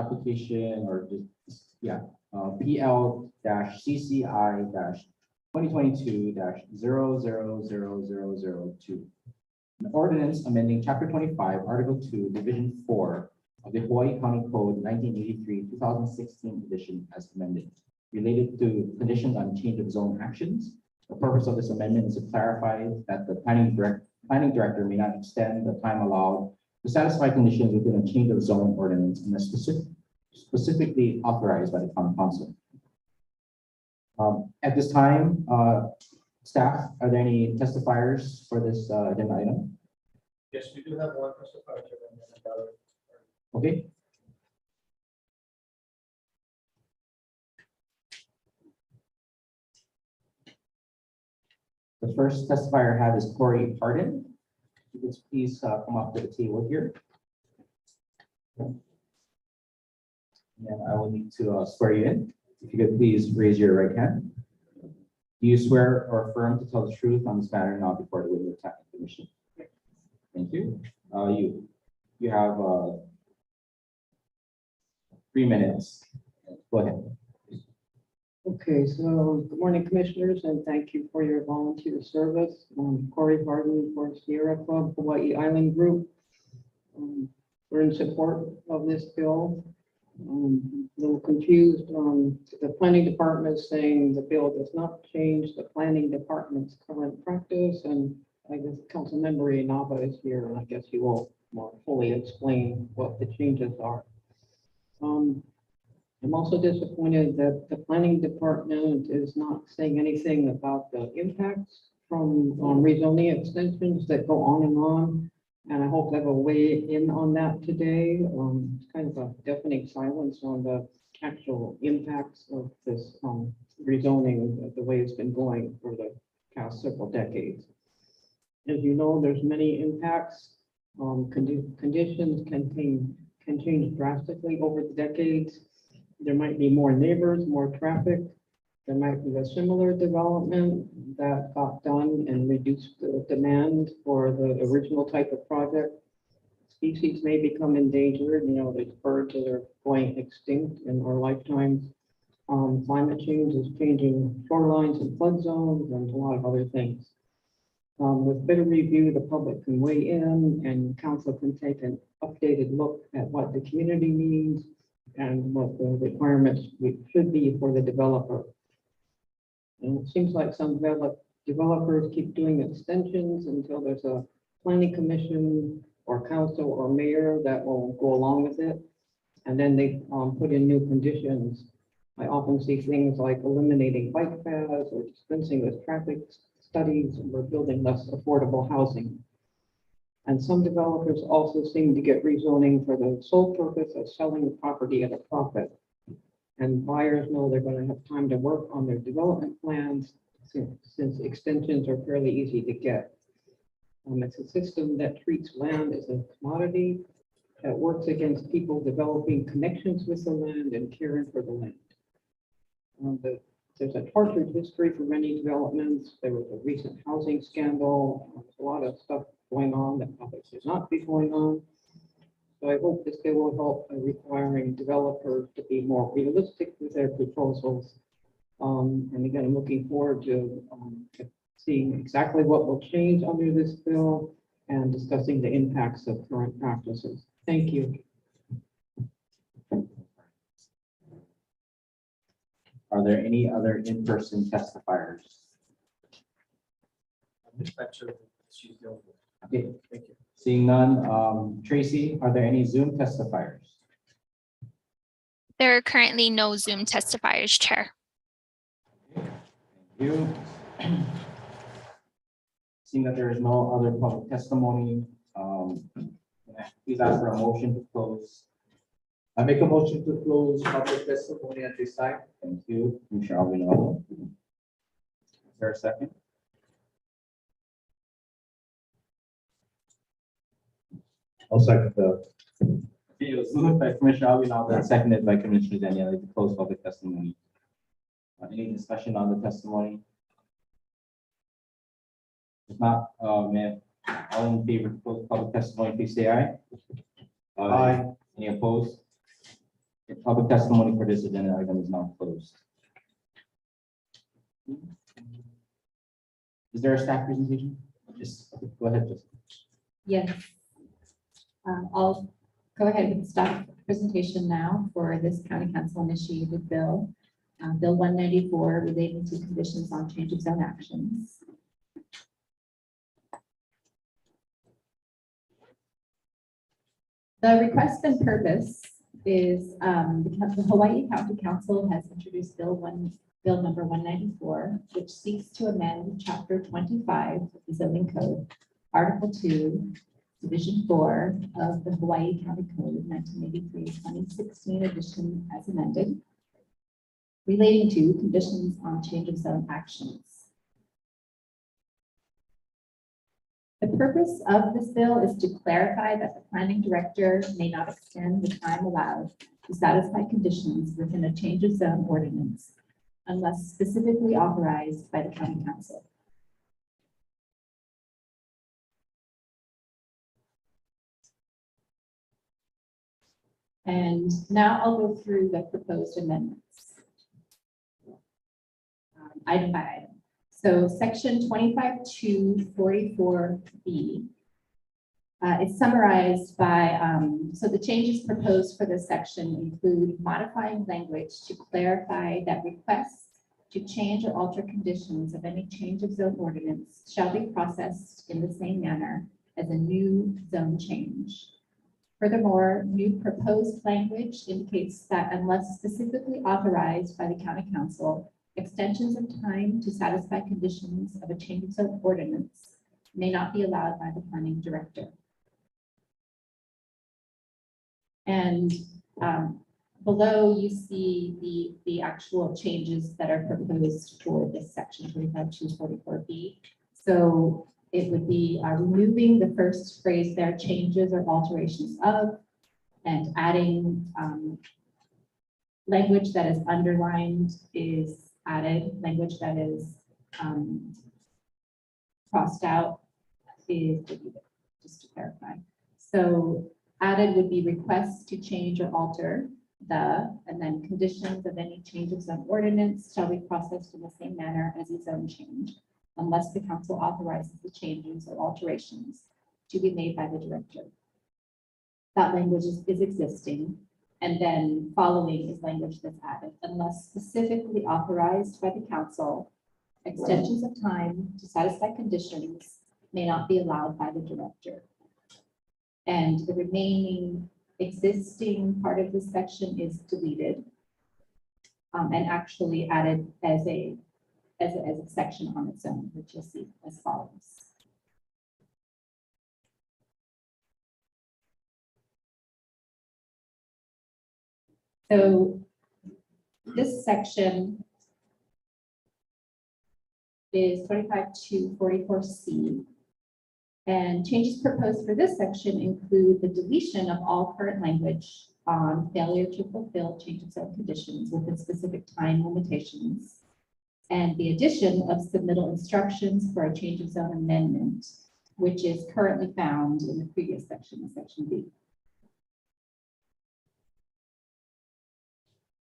application or just, yeah, PL-CCI-2022-000002. An ordinance amending Chapter 25, Article 2, Division 4 of the Hawaii County Code 1983, 2016 edition as amended, related to conditions on change of zone actions. The purpose of this amendment is to clarify that the planning director may not extend the time allowed to satisfy conditions within a change of zone ordinance unless specifically authorized by the county council. At this time, staff, are there any testifiers for this agenda item? Yes, we do have one testifier. Okay. The first testifier I have is Corey Hardin. If you could please come up to the table here. And I will need to swear you in. If you could please raise your right hand. Do you swear or affirm to tell the truth on this matter now before the Windward Planning Commission? Thank you. You have 3 minutes. Go ahead. Okay, so good morning, commissioners, and thank you for your volunteer service. Corey Harden for Sierra Club Hawaii Island Group. We're in support of this bill. A little confused. The planning department is saying the bill does not change the planning department's current practice, and I guess Councilmember Inaba is here, and I guess he will more fully explain what the changes are. I'm also disappointed that the planning department is not saying anything about the impacts from rezoning extensions that go on and on. And I hope they have a weigh in on that today. It's kind of a deafening silence on the actual impacts of this rezoning, the way it's been going for the past several decades. As you know, there's many impacts. Conditions can change drastically over the decades. There might be more neighbors, more traffic. There might be a similar development that got done and reduced the demand for the original type of project. Species may become endangered. You know, there's birds that are going extinct in our lifetimes. Climate change is changing shorelines and flood zones and a lot of other things. With better review, the public can weigh in and council can take an updated look at what the community needs and what the requirements should be for the developer. And it seems like some developers keep doing extensions until there's a planning commission or council or mayor that will go along with it. And then they put in new conditions. I often see things like eliminating bike paths or dispensing with traffic studies or building less affordable housing. And some developers also seem to get rezoning for the sole purpose of selling the property at a profit. And buyers know they're going to have time to work on their development plans since extensions are fairly easy to get. It's a system that treats land as a commodity that works against people developing connections with the land and caring for the land. There's a tortured history for many developments. There was a recent housing scandal. There's a lot of stuff going on that probably should not be going on. So I hope this bill will help by requiring developers to be more realistic with their proposals. And again, I'm looking forward to seeing exactly what will change under this bill and discussing the impacts of current practices. Thank you. Are there any other in-person testifiers? Okay, thank you. Seeing none, Tracy, are there any Zoom testifiers? There are currently no Zoom testifiers, Chair. Thank you. Seeing that there is no other public testimony, please ask for a motion to close. I make a motion to close public testimony at this time. Thank you, Commissioner Alvin. Is there a second? I'll second that. Okay, it was moved by Commissioner Alvin, then seconded by Commissioner Daniele to close public testimony. Any discussion on the testimony? If not, may all in favor to close public testimony, please say aye. Aye. Any opposed? Public testimony for this agenda item is now closed. Is there a staff presentation? Just, go ahead, just. Yes. I'll go ahead with the staff presentation now for this county council initiated bill, Bill 194 relating to conditions on change of zone actions. The request and purpose is the Hawaii County Council has introduced Bill number 194, which seeks to amend Chapter 25 of the Zoning Code, Article 2, Division 4 of the Hawaii County Code 1983-2016 edition as amended, relating to conditions on change of zone actions. The purpose of this bill is to clarify that the planning director may not extend the time allowed to satisfy conditions within a change of zone ordinance unless specifically authorized by the county council. And now I'll go through the proposed amendments. Item by item. So section 25-244B is summarized by, so the changes proposed for this section include modifying language to clarify that requests to change or alter conditions of any change of zone ordinance shall be processed in the same manner as a new zone change. Furthermore, new proposed language indicates that unless specifically authorized by the county council, extensions of time to satisfy conditions of a change of zone ordinance may not be allowed by the planning director. And below you see the actual changes that are proposed for this section 25-244B. So it would be removing the first phrase there, changes or alterations of, and adding language that is underlined is added, language that is crossed out is deleted, just to clarify. So added would be requests to change or alter and then conditions of any change of zone ordinance shall be processed in the same manner as a zone change, unless the council authorizes the changes or alterations to be made by the director. That language is existing. And then following is language that's added, unless specifically authorized by the council, extensions of time to satisfy conditions may not be allowed by the director. And the remaining existing part of this section is deleted and actually added as a section on its own, which you'll see as follows. So this section is 25-244C. And changes proposed for this section include the deletion of all current language on failure to fulfill change of zone conditions within specific time limitations, and the addition of submittal instructions for a change of zone amendment, which is currently found in the previous section, section B.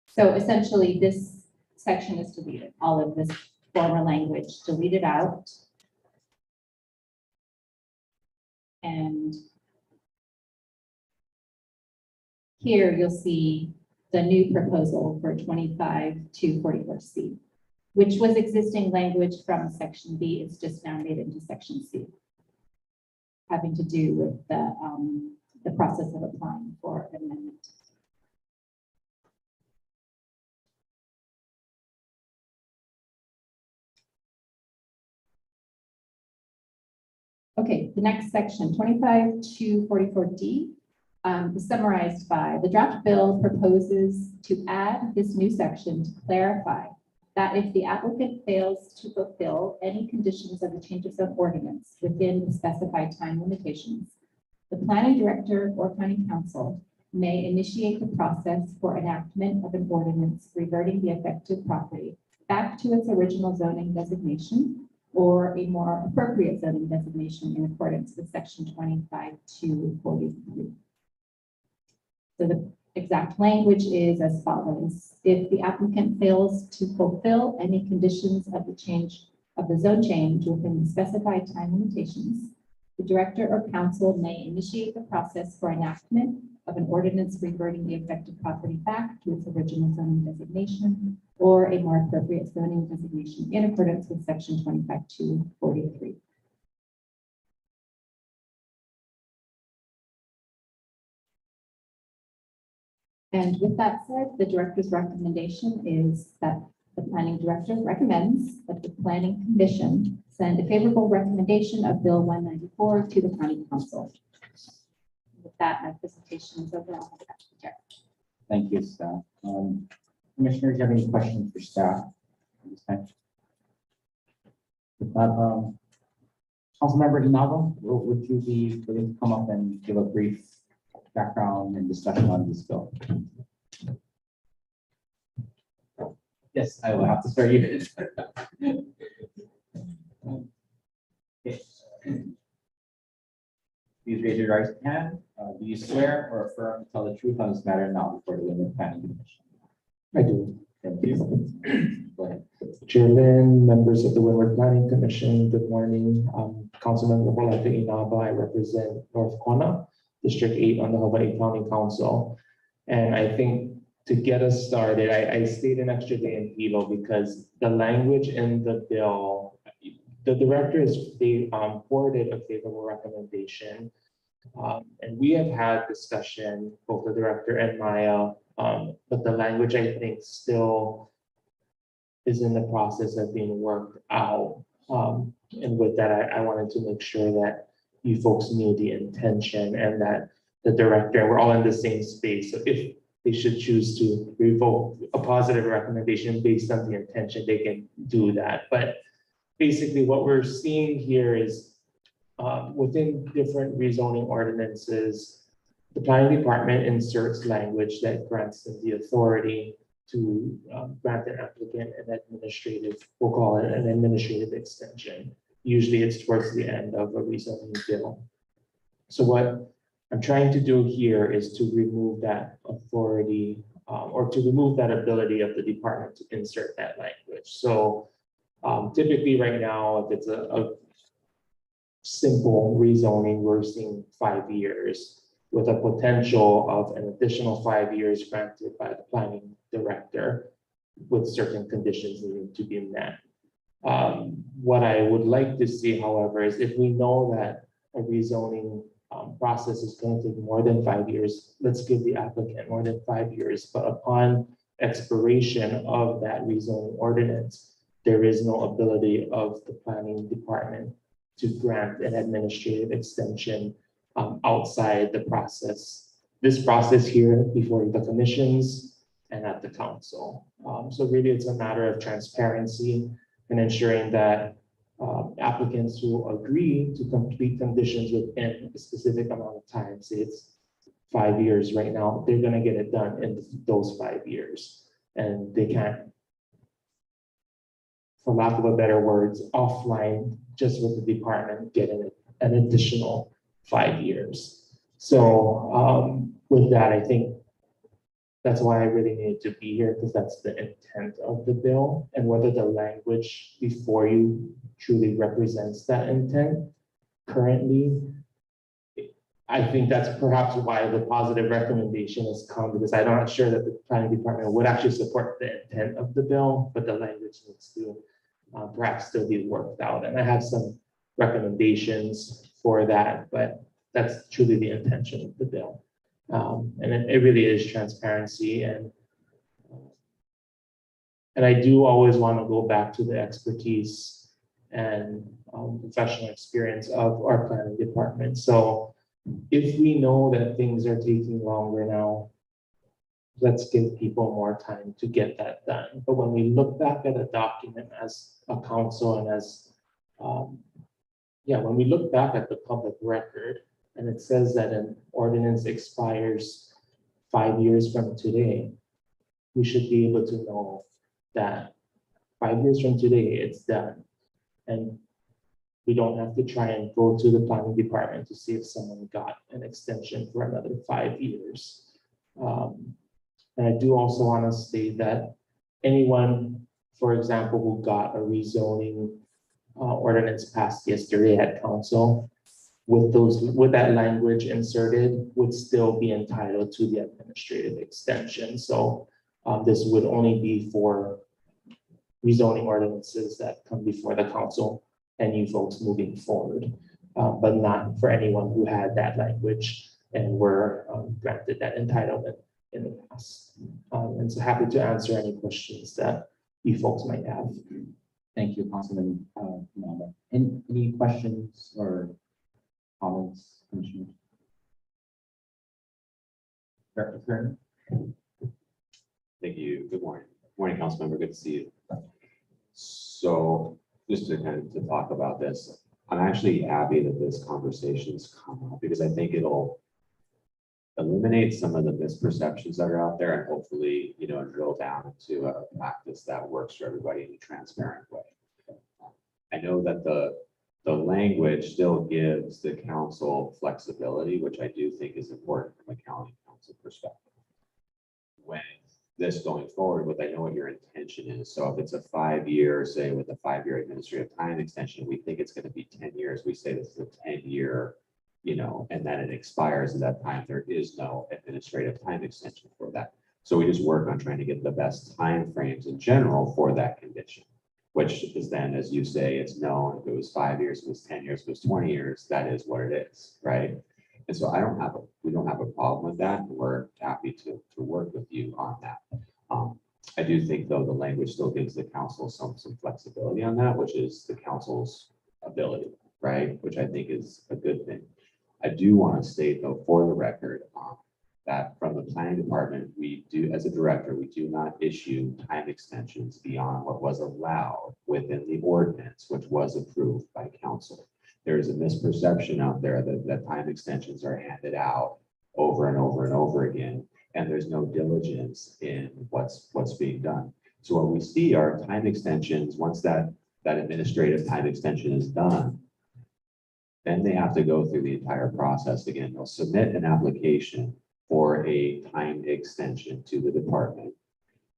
So essentially, this section is deleted. All of this former language deleted out. And here you'll see the new proposal for 25-244C, which was existing language from section B. It's just now made into section C, having to do with the process of applying for an amendment. Okay, the next section, 25-244D, is summarized by the draft bill proposes to add this new section to clarify that if the applicant fails to fulfill any conditions of the change of zone ordinance within the specified time limitations, the planning director or county council may initiate the process for enactment of an ordinance reverting the affected property back to its original zoning designation or a more appropriate zoning designation in accordance with section 25-243. So exact language is as follows. If the applicant fails to fulfill any conditions of the change of the zone change within the specified time limitations, the director or council may initiate the process for enactment of an ordinance reverting the affected property back to its original zoning designation or a more appropriate zoning designation in accordance with section 25-243. And with that said, the director's recommendation is that the planning director recommends that the planning commission send a favorable recommendation of Bill 194 to the planning council. With that, my presentation is over. I'll hand it back to the chair. Thank you, staff. Commissioners, do you have any questions for staff? at this time? If not, Councilmember Inago, would you be willing to come up and give a brief background and discussion on this bill? Yes, I will have to start you. Okay. Please raise your right hand. Do you swear or affirm to tell the truth on this matter now before the Windward Planning Commission? I do. Thank you. Go ahead. Chairman, members of the Windward Planning Commission, good morning. Councilmember Rolando Inaba, I represent North Kona, District 8 on the Hawaii County Council. And I think to get us started, I stayed an extra day in Hilo because the language in the bill, the directors, they forwarded a favorable recommendation. And we have had discussion, both the director and Maya, but the language I think still is in the process of being worked out. And with that, I wanted to make sure that you folks knew the intention and that the director, we're all in the same space. So if they should choose to revoke a positive recommendation based on the intention, they can do that. But basically what we're seeing here is within different rezoning ordinances, the planning department inserts language that grants them the authority to grant an applicant an administrative, we'll call it an administrative extension. Usually it's towards the end of a rezoning bill. So what I'm trying to do here is to remove that authority or to remove that ability of the department to insert that language. So typically right now, if it's a simple rezoning, we're seeing 5 years with a potential of an additional 5 years granted by the planning director with certain conditions needing to be met. What I would like to see, however, is if we know that a rezoning process is going to take more than 5 years, let's give the applicant more than 5 years. But upon expiration of that rezoning ordinance, there is no ability of the planning department to grant an administrative extension outside the process. This process here before the commissions and at the council. So really it's a matter of transparency and ensuring that applicants who agree to complete conditions within a specific amount of time, say it's 5 years right now, they're gonna get it done in those 5 years. And they can't, for lack of a better words, offline just with the department getting an additional 5 years. So with that, I think that's why I really needed to be here, because that's the intent of the bill, and whether the language before you truly represents that intent currently. I think that's perhaps why the positive recommendation has come, because I'm not sure that the planning department would actually support the intent of the bill, but the language needs to perhaps still be worked out. And I have some recommendations for that, but that's truly the intention of the bill. And it really is transparency, and I do always want to go back to the expertise and professional experience of our planning department. So if we know that things are taking longer now, let's give people more time to get that done. But when we look back at a document as a council and as, when we look back at the public record, and it says that an ordinance expires 5 years from today, we should be able to know that 5 years from today, it's done. And we don't have to try and go to the planning department to see if someone got an extension for another 5 years. And I do also want to state that anyone, for example, who got a rezoning ordinance passed yesterday at council, with that language inserted, would still be entitled to the administrative extension. So this would only be for rezoning ordinances that come before the council and you folks moving forward, but not for anyone who had that language and were granted that entitlement in the past. And so happy to answer any questions that you folks might have. Thank you, Councilman Inaba. Any questions or comments, Commissioner? Director Kern? Thank you. Good morning. Morning, council member. Good to see you. So just to kind of to talk about this, I'm actually happy that this conversation's come up because I think it'll eliminate some of the misperceptions that are out there and hopefully, drill down into a practice that works for everybody in a transparent way. I know that the language still gives the council flexibility, which I do think is important from a county council perspective. When this going forward with, I know what your intention is. So if it's a 5-year, say with a 5-year administrative time extension, we think it's going to be 10 years. We say this is a 10-year, and then it expires at that time. There is no administrative time extension for that. So we just work on trying to get the best timeframes in general for that condition, which is then, as you say, it's known if it was 5 years, if it was 10 years, if it was 20 years, that is what it is, right? And so we don't have a problem with that. We're happy to work with you on that. I do think though, the language still gives the council some flexibility on that, which is the council's ability, right? Which I think is a good thing. I do want to state though, for the record, that from the planning department, we do, as a director, we do not issue time extensions beyond what was allowed within the ordinance, which was approved by council. There is a misperception out there that time extensions are handed out over and over and over again, and there's no diligence in what's being done. So what we see are time extensions, once that administrative time extension is done, then they have to go through the entire process again. They'll submit an application for a time extension to the department.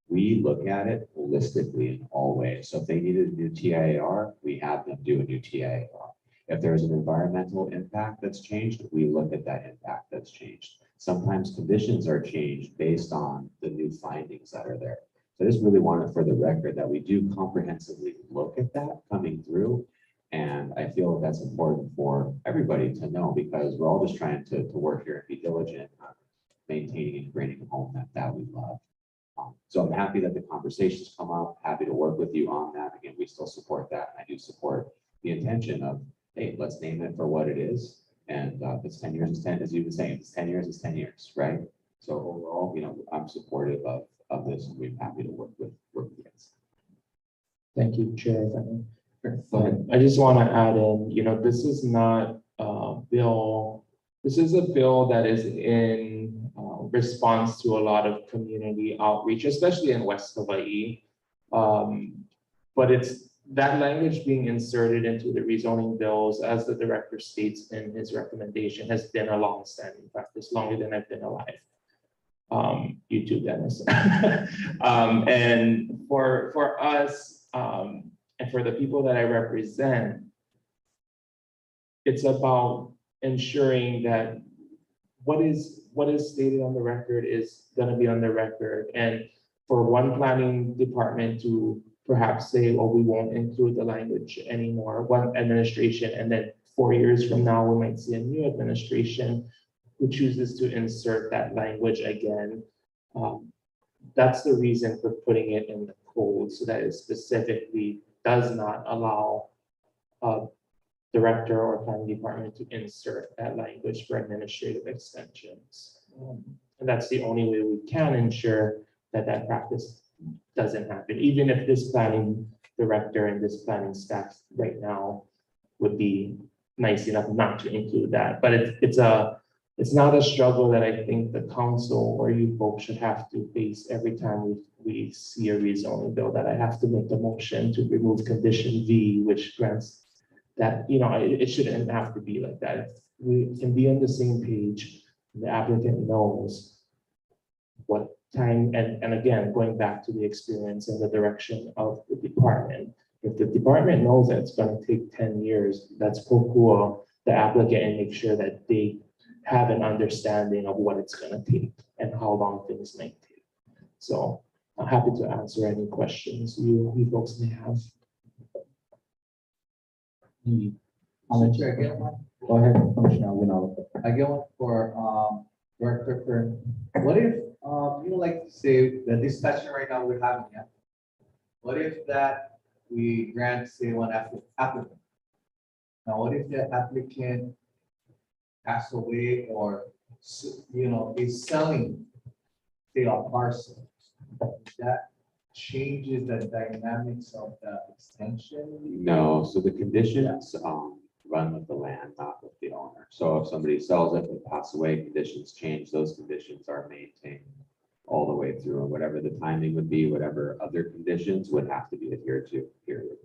We look at it holistically in all ways. So if they needed a new TIAR, we have them do a new TIAR. If there's an environmental impact that's changed, we look at that impact that's changed. Sometimes conditions are changed based on the new findings that are there. So I just really wanted for the record that we do comprehensively look at that coming through. And I feel that's important for everybody to know because we're all just trying to work here and be diligent on maintaining and bringing home that we love. So I'm happy that the conversations come up, happy to work with you on that. Again, we still support that. I do support the intention of, hey, let's name it for what it is. And if it's 10 years, it's 10, as you've been saying, if it's 10 years, it's 10 years, right? So overall, I'm supportive of this and we're happy to work with you guys. Thank you, Chair. I just want to add in, this is not a bill. This is a bill that is in response to a lot of community outreach, especially in West Hawaii. But it's that language being inserted into the rezoning bills, as the director states in his recommendation, has been a long-standing practice, longer than I've been alive. You too, Dennis. And for us, and for the people that I represent, it's about ensuring that what is stated on the record is going to be on the record. And for one planning department to perhaps say, well, we won't include the language anymore, one administration, and then 4 years from now, we might see a new administration who chooses to insert that language again. That's the reason for putting it in the code, so that it specifically does not allow a director or planning department to insert that language for administrative extensions. And that's the only way we can ensure that that practice doesn't happen, even if this planning director and this planning staff right now would be nice enough not to include that. But it's not a struggle that I think the council or you folks should have to face every time we see a rezoning bill, that I have to make a motion to remove condition V, which grants that, it shouldn't have to be like that. We can be on the same page. The applicant knows what time, and again, going back to the experience and the direction of the department. If the department knows that it's gonna take 10 years, let's pull the applicant and make sure that they have an understanding of what it's gonna take and how long things might take. So I'm happy to answer any questions you folks may have. Any Mr. comments? Chair, I get one. Go ahead, Commissioner Aguinaldo. I get one for Director Kern. What if, like say the discussion right now we're having, yeah? What if that we grant, say, one applicant? Now, what if the applicant pass away or, is selling, say, a parcel? That changes the dynamics of the extension? No, so the conditions run with the land, not with the owner. So if somebody sells it, they pass away, conditions change, those conditions are maintained all the way through, and whatever the timing would be, whatever other conditions would have to be adhered to, period.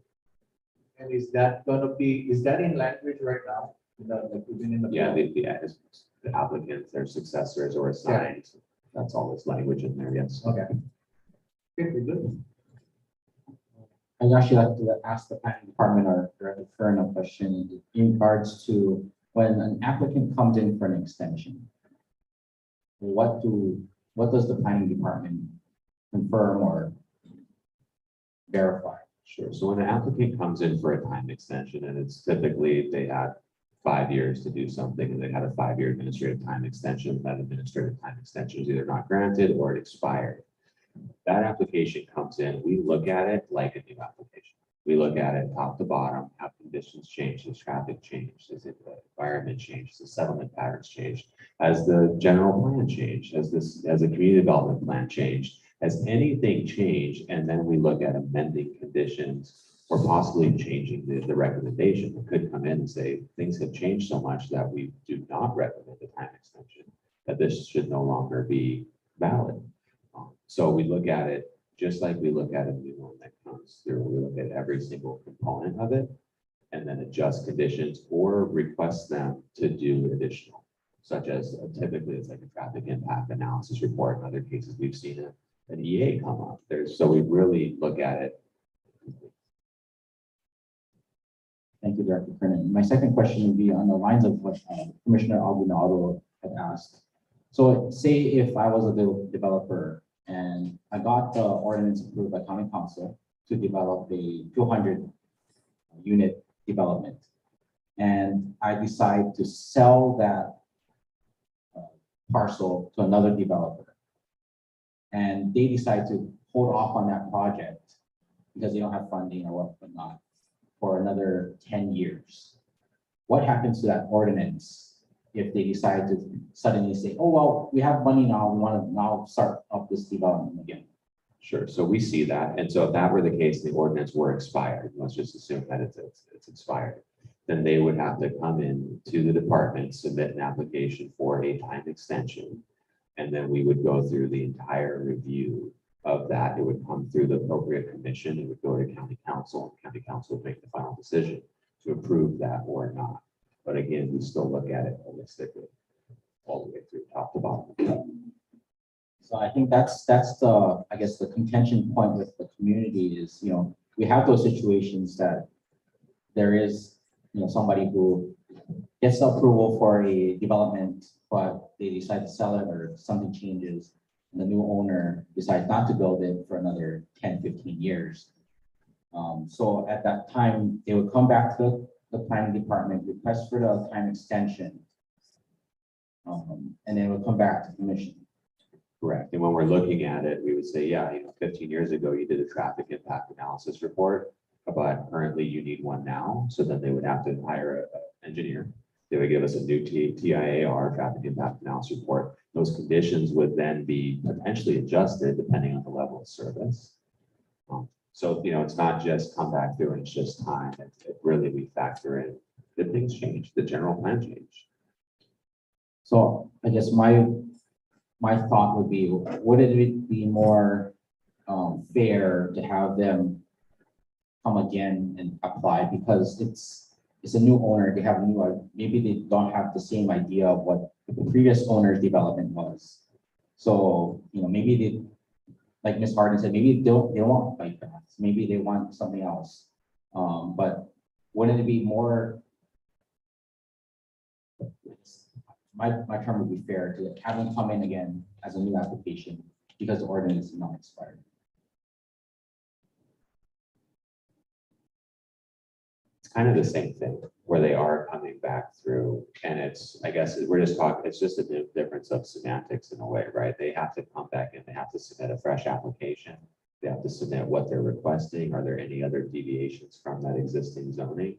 And is that in language right now? Like even in the. Yeah, the applicants, their successors or assigned, that's all this language in there, yes. Okay. Okay, we're good. I'd actually like to ask the planning department or Director Kern a question in regards to when an applicant comes in for an extension. What does the planning department confirm or verify? Sure, so when the applicant comes in for a time extension, and it's typically, they had 5 years to do something, and they had a 5-year administrative time extension, that administrative time extension is either not granted or it expired. That application comes in, we look at it like a new application. We look at it top to bottom, have conditions changed, has traffic changed, has the environment changed, has the settlement patterns changed, has the general plan changed, has the community development plan changed, has anything changed? And then we look at amending conditions or possibly changing the recommendation. It could come in and say, things have changed so much that we do not recommend a time extension, that this should no longer be valid. So we look at it just like we look at a new one that comes through. We look at every single component of it and then adjust conditions or request them to do additional, such as typically it's like a traffic impact analysis report. In other cases, we've seen an EA come up. So we really look at it. Thank you, Director Kern. My second question would be on the lines of what Commissioner Aguinaldo had asked. So say if I was a developer and I got the ordinance approved by county council to develop a 200 unit development, and I decide to sell that parcel to another developer, and they decide to hold off on that project because they don't have funding or whatnot for another 10 years. What happens to that ordinance if they decide to suddenly say, oh, well, we have money now, we want to now start up this development again? Sure, so we see that. And so if that were the case, the ordinance were expired, let's just assume that it's expired, then they would have to come in to the department, submit an application for a time extension. And then we would go through the entire review of that. It would come through the appropriate commission. It would go to county council, and county council would make the final decision to approve that or not. But again, we still look at it holistically, all the way through top to bottom. So I think that's the, I guess, the contention point with the community is, we have those situations that there is, somebody who gets the approval for a development, but they decide to sell it or something changes, and the new owner decides not to build it for another 10, 15 years. So at that time, they would come back to the planning department, request for the time extension, and then it would come back to commission. Correct. And when we're looking at it, we would say, yeah, 15 years ago, you did a traffic impact analysis report, but currently you need one now. So then they would have to hire an engineer. They would give us a new TIAR, traffic impact analysis report. Those conditions would then be potentially adjusted depending on the level of service. So, it's not just come back through and it's just time. It really, we factor in that things change, the general plan change. So I guess my thought would be, would it be more fair to have them come again and apply, because it's a new owner, they have maybe they don't have the same idea of what the previous owner's development was. So, maybe they, like Ms. Harden said, maybe they don't want bike paths, maybe they want something else. But wouldn't it be more, my term would be fair to have them come in again as a new application because the ordinance is not expired? It's kind of the same thing where they are coming back through, and it's, I guess, we're just talking, it's just a difference of semantics in a way, right? They have to come back and they have to submit a fresh application. They have to submit what they're requesting. Are there any other deviations from that existing zoning?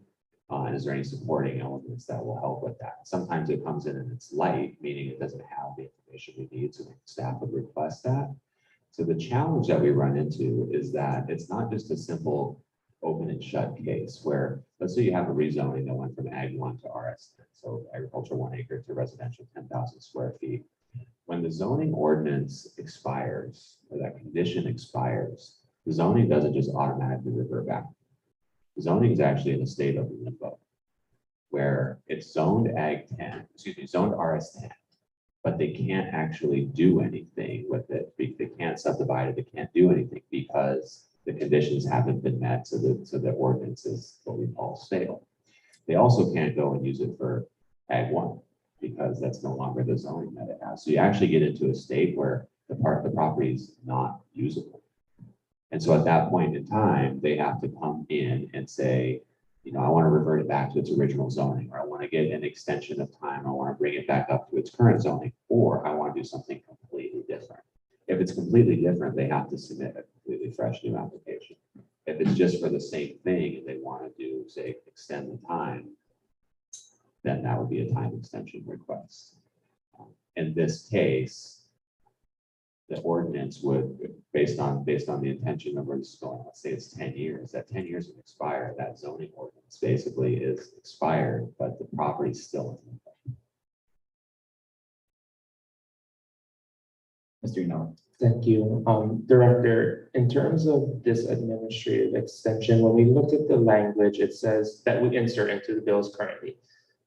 And is there any supporting elements that will help with that? Sometimes it comes in and it's light, meaning it doesn't have the information we need, so staff would request that. So the challenge that we run into is that it's not just a simple open and shut case where, let's say you have a rezoning that went from Ag 1 to RS, so agriculture 1 acre to residential 10,000 square feet. When the zoning ordinance expires, or that condition expires, the zoning doesn't just automatically revert back. The zoning is actually in a state of limbo, where it's zoned zoned RS 10, but they can't actually do anything with it. They can't subdivide it, they can't do anything because the conditions haven't been met, so the ordinance is what we call stale. They also can't go and use it for Ag 1 because that's no longer the zoning that it has. So you actually get into a state where the property is not usable. And so at that point in time, they have to come in and say, I want to revert it back to its original zoning, or I want to get an extension of time. I want to bring it back up to its current zoning, or I want to do something completely different. If it's completely different, they have to submit a completely fresh new application. If it's just for the same thing and they want to do, say, extend the time, then that would be a time extension request. In this case, the ordinance would, based on the intention of where this is going, let's say it's 10 years, that 10 years would expire, that zoning ordinance basically is expired, but the property is still in limbo. Mr. Ino. Thank you. Director, in terms of this administrative extension, when we look at the language, it says that we insert into the bills currently. It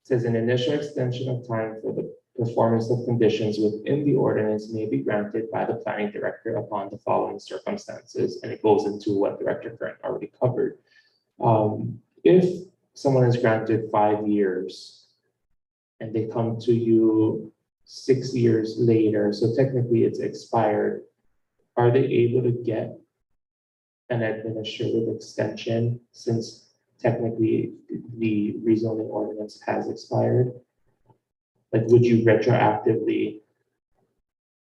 says an initial extension of time for the performance of conditions within the ordinance may be granted by the planning director upon the following circumstances, and it goes into what Director Kern already covered. If someone is granted 5 years and they come to you 6 years later, so technically it's expired, are they able to get an administrative extension since technically the rezoning ordinance has expired? Like, would you retroactively,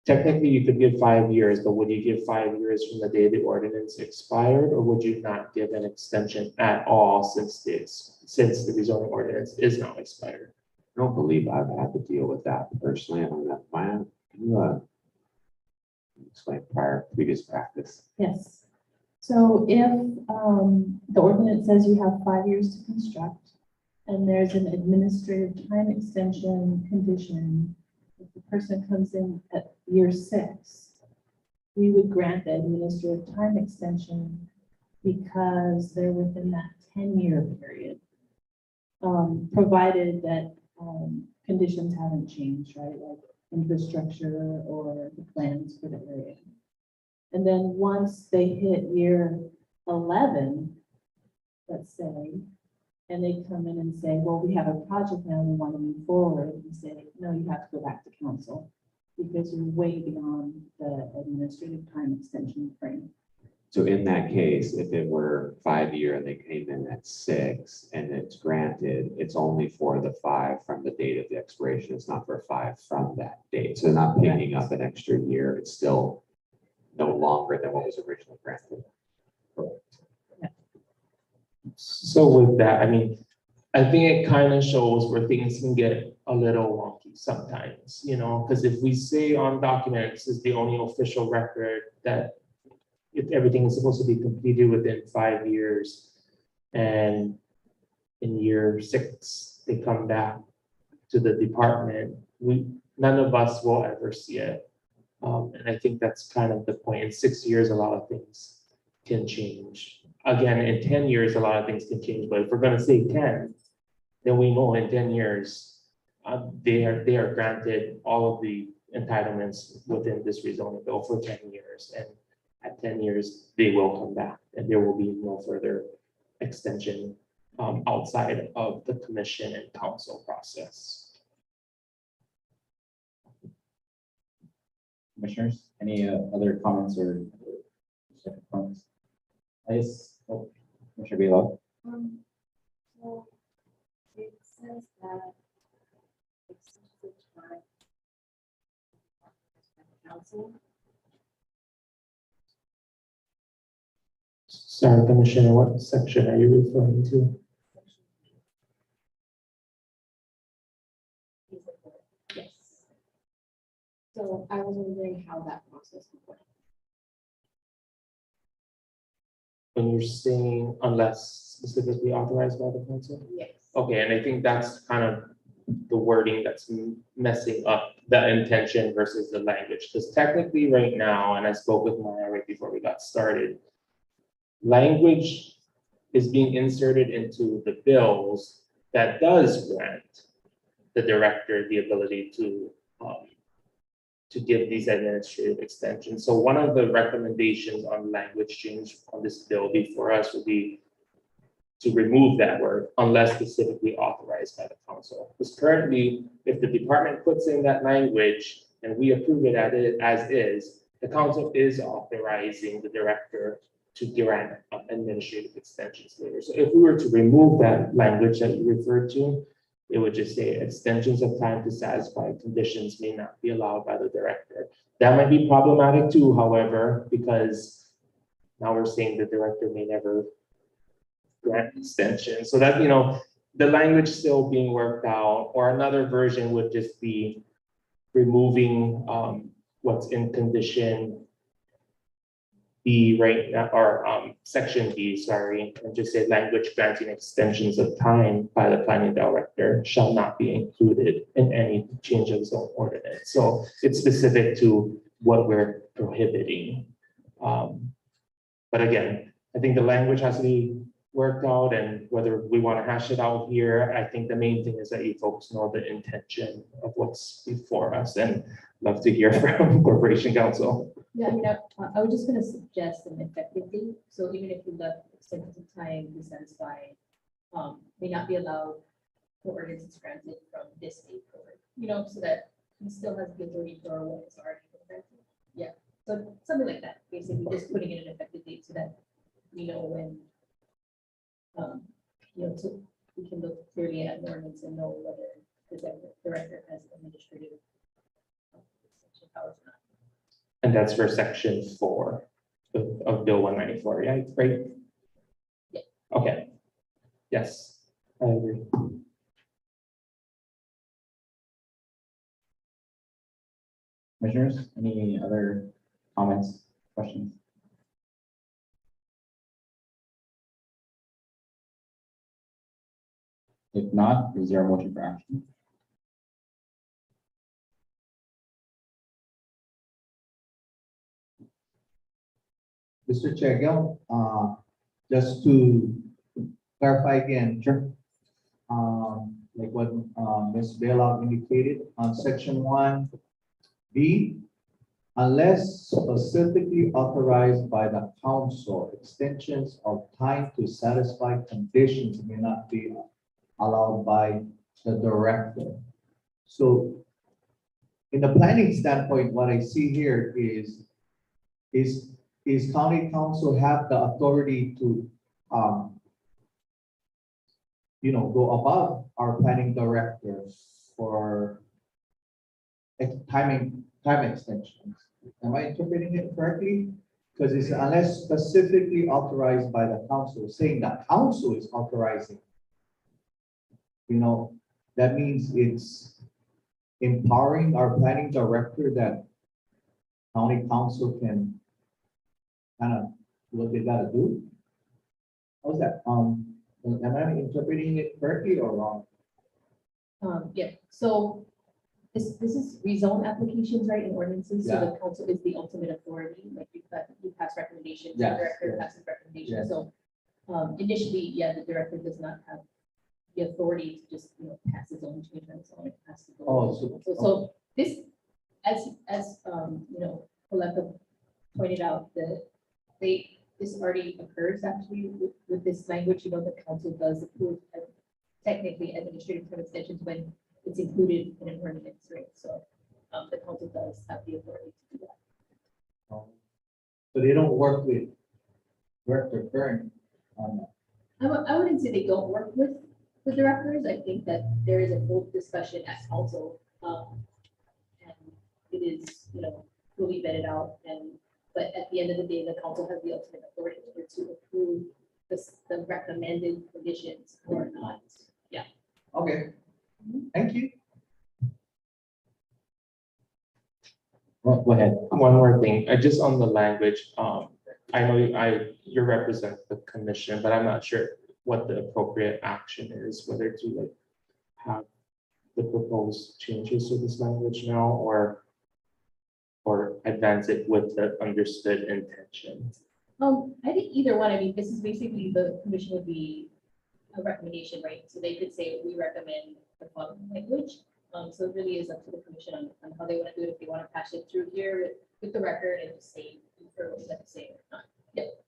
technically you could give 5 years, but would you give 5 years from the day the ordinance expired, or would you not give an extension at all since the rezoning ordinance is now expired? I don't believe I've had to deal with that personally on that plan. Can you explain previous practice? Yes. So if the ordinance says you have 5 years to construct, and there's an administrative time extension condition, if the person comes in at year 6, we would grant the administrative time extension because they're within that 10-year period, provided that conditions haven't changed, right? Like infrastructure or the plans for the area. And then once they hit year 11, let's say, and they come in and say, well, we have a project now, we want to move forward, and say, no, you have to go back to council because you're way beyond the administrative time extension frame. So in that case, if it were 5 year and they came in at 6 and it's granted, it's only for the 5 from the date of the expiration. It's not for 5 from that date. So they're not picking up an extra year. It's still no longer than what was originally granted. So with that, I mean, I think it kind of shows where things can get a little wonky sometimes, because if we say on documents is the only official record that if everything is supposed to be completed within 5 years, and in year 6, they come back to the department, none of us will ever see it. And I think that's kind of the point. In 6 years, a lot of things can change. Again, in 10 years, a lot of things can change, but if we're going to say 10, then we know in 10 years, they are granted all of the entitlements within this rezoning bill for 10 years. And at 10 years, they will come back and there will be no further extension outside of the commission and council process. Commissioners, any other comments or comments? Commissioner Belo. So it says that extensions of time. Council. Sorry, Commissioner, what section are you referring to? Yes. So I was wondering how that process would work. When you're saying unless specifically authorized by the council? Yes. Okay, and I think that's kind of the wording that's messing up the intention versus the language. Because technically right now, and I spoke with Maya right before we got started, language is being inserted into the bills that does grant the director the ability to give these administrative extensions. So one of the recommendations on language change on this bill before us would be to remove that word unless specifically authorized by the council. Because currently, if the department puts in that language and we approve it as is, the council is authorizing the director to grant administrative extensions later. So if we were to remove that language that you referred to, it would just say extensions of time to satisfy conditions may not be allowed by the director. That might be problematic too, however, because now we're saying the director may never grant extension. So that, the language still being worked out, or another version would just be removing what's in condition B right now, or section B, sorry, and just say language granting extensions of time by the planning director shall not be included in any change of zone ordinance. So it's specific to what we're prohibiting. But again, I think the language has to be worked out, and whether we want to hash it out here, I think the main thing is that you folks know the intention of what's before us, and love to hear from Corporation Council. Yeah, I was just gonna suggest an effective date, so even if you left extended time to satisfy, may not be allowed for ordinances granted from this date forward, so that he still has the authority for what is already been granted. Yeah, so something like that, basically just putting in an effective date so that we know when, so we can look clearly at an ordinance and know whether the director has administrative extension powers or not. And that's for section 4 of Bill 194, right? Right? Yeah. Okay. Yes, I agree. Commissioners, any other comments, questions? If not, is there a motion for action? Mr. Chair, just to clarify again. Sure. Like what Ms. Bailout indicated on section 1B, unless specifically authorized by the council, extensions of time to satisfy conditions may not be allowed by the director. So in the planning standpoint, what I see here is county council have the authority to go above our planning director for time extensions. Am I interpreting it correctly? Because it's unless specifically authorized by the council, saying that council is authorizing. That means it's empowering our planning director that county council can kind of what they gotta do. How's that? Am I interpreting it correctly or wrong? Yeah, so this is rezone applications, right, in ordinances, so the council is the ultimate authority, like you pass recommendations, the Yes, director yes. passes recommendations, Yes. so initially, the director does not have the authority to just, pass his own change on its own, it has to go. Oh, So this Coletta pointed out that this already occurs actually with this language, the council does approve technically administrative term extensions when it's included in an ordinance, right? So the council does have the authority to do that. So they don't work with Director Kern on that. I wouldn't say they don't work with the directors. I think that there is a full discussion at council. And it is, fully vetted out but at the end of the day, the council has the ultimate authority to approve the recommended conditions or not. Yeah. Okay, thank you. Well, go ahead. One more thing, just on the language, I know you represent the commission, but I'm not sure what the appropriate action is, whether to like have the proposed changes to this language now or advance it with the understood intention. I think either one. I mean, this is basically the commission would be a recommendation, right? So they could say, we recommend the following language. So it really is up to the commission on how they want to do it. If they want to pass it through here with the record and just say, for what you say or not. Yep.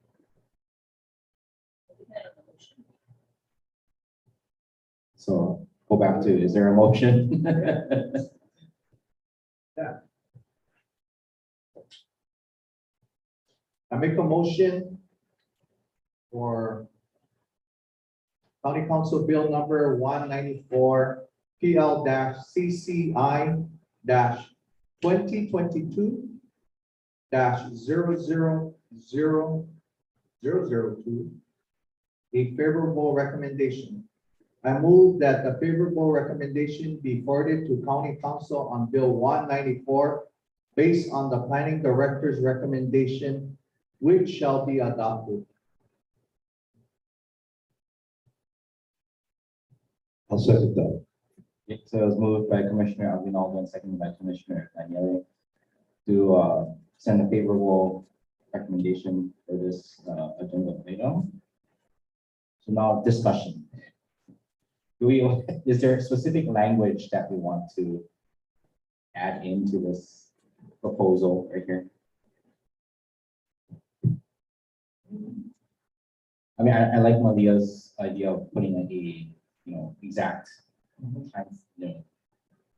So go back to, is there a motion? I make a motion for County Council Bill number 194 PL-CCI-2022-0000002, a favorable recommendation. I move that the favorable recommendation be forwarded to County Council on Bill 194 based on the Planning Director's recommendation, which shall be adopted. I'll second that. So it was moved by Commissioner Aguinaldo and seconded by Commissioner Daniele to send a favorable recommendation for this agenda item. So now discussion. Is there a specific language that we want to add into this proposal right here? I mean, I like Malia's idea of putting like a, exact time,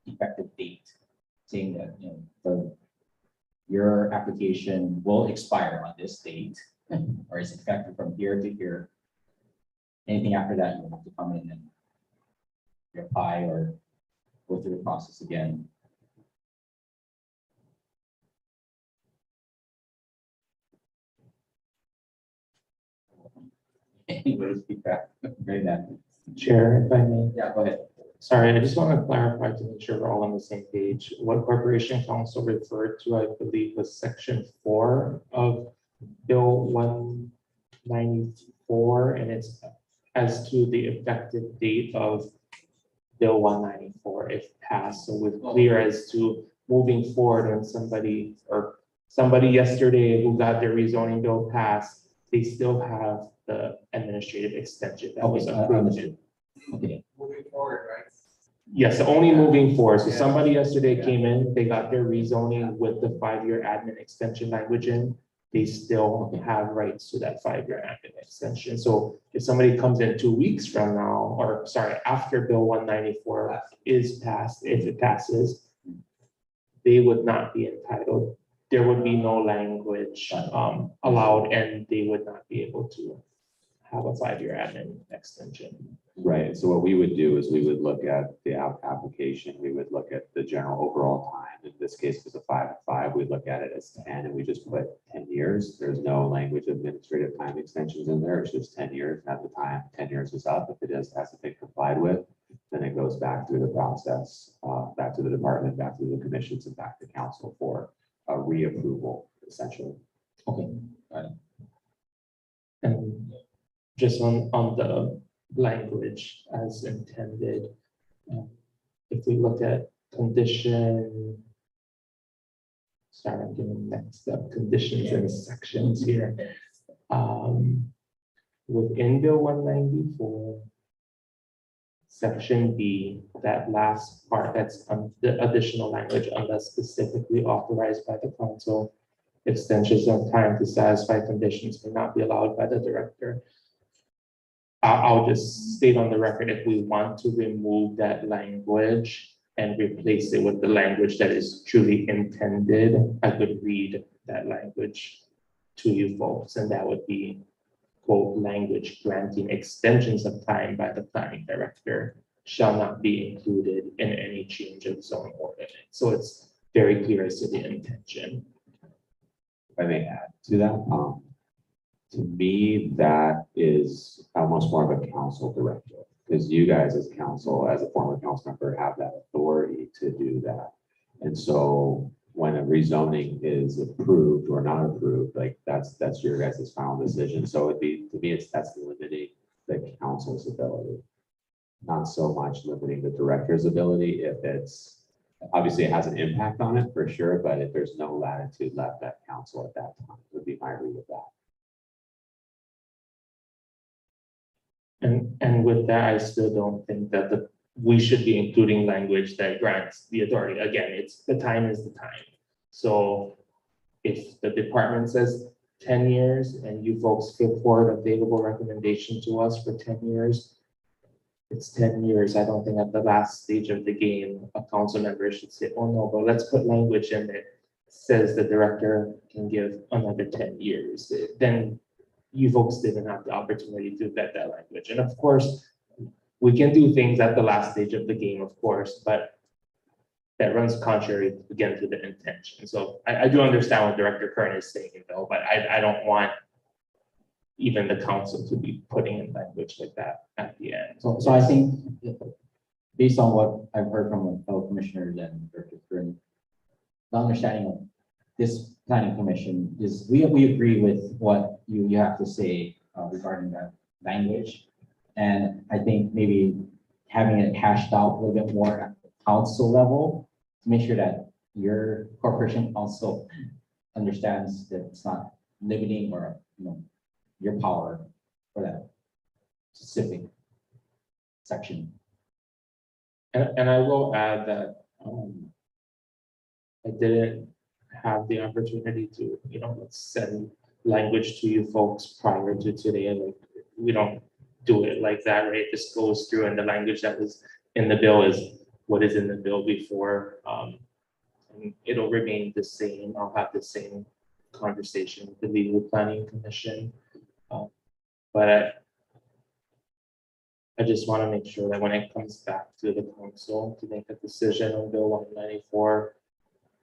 effective date, saying that, your application will expire on this date, or is effective from here to here. Anything after that, you have to come in and apply or go through the process again. Anybody's feedback? Very that. Chair, if I may. Yeah, go ahead. Sorry, I just want to clarify to make sure we're all on the same page. What Corporation Council referred to, I believe, was section 4 of Bill 194, and it's as to the effective date of Bill 194 if passed. So we're clear as to moving forward when somebody yesterday who got their rezoning bill passed, they still have the administrative extension that was approved. Okay. Moving forward, right? Yes, only moving forward. So somebody yesterday came in, they got their rezoning with the 5-year admin extension language in. They still have rights to that 5-year admin extension. So if somebody comes in 2 weeks from now, or sorry, after Bill 194 is passed, if it passes, they would not be entitled. There would be no language allowed, and they would not be able to have a 5-year admin extension. Right, so what we would do is we would look at the application, we would look at the general overall time. In this case, it was a 5 and 5, we look at it as 10 and we just put 10 years. There's no language of administrative time extensions in there, it's just 10 years. At the time 10 years is up, if it has to be complied with, then it goes back through the process, back to the department, back to the commissions, and back to council for a reapproval, essentially. Okay. Got it. And just on the language as intended, if we look at condition, sorry, I'm getting mixed up, conditions and sections here. Within Bill 194, section B, that last part, that's the additional language unless specifically authorized by the council. Extensions of time to satisfy conditions may not be allowed by the director. I'll just state on the record, if we want to remove that language and replace it with the language that is truly intended, I could read that language to you folks, and that would be, quote, language granting extensions of time by the planning director shall not be included in any change of zone ordinance. So it's very clear as to the intention. If I may add to that, to me, that is almost more of a council directive, because you guys as council, as a former council member, have that authority to do that. And so when a rezoning is approved or not approved, like that's your guys' final decision. So it'd be, to me, that's limiting the council's ability, not so much limiting the director's ability. If it's, obviously it has an impact on it for sure, but if there's no latitude left at council at that time, would be my read of that. And with that, I still don't think that we should be including language that grants the authority. Again, it's the time is the time. So if the department says 10 years and you folks put forward a favorable recommendation to us for 10 years, it's 10 years. I don't think at the last stage of the game, a council member should say, oh no, but let's put language in that says the director can give another 10 years. Then you folks didn't have the opportunity to vet that language. And of course, we can do things at the last stage of the game, of course, but that runs contrary again to the intention. So I do understand what Director Kern is saying though, but I don't want even the council to be putting in language like that at the end. So I think based on what I've heard from fellow commissioners and Director Kern, the understanding of this planning commission is we agree with what you have to say regarding that language. And I think maybe having it hashed out a little bit more at the council level to make sure that your corporation council understands that it's not limiting or, your power for that specific section. And I will add that I didn't have the opportunity to, send language to you folks prior to today. Like, we don't do it like that, right? It just goes through, and the language that was in the bill is what is in the bill before. And it'll remain the same. I'll have the same conversation with the legal planning commission. But I just want to make sure that when it comes back to the council to make a decision on Bill 194,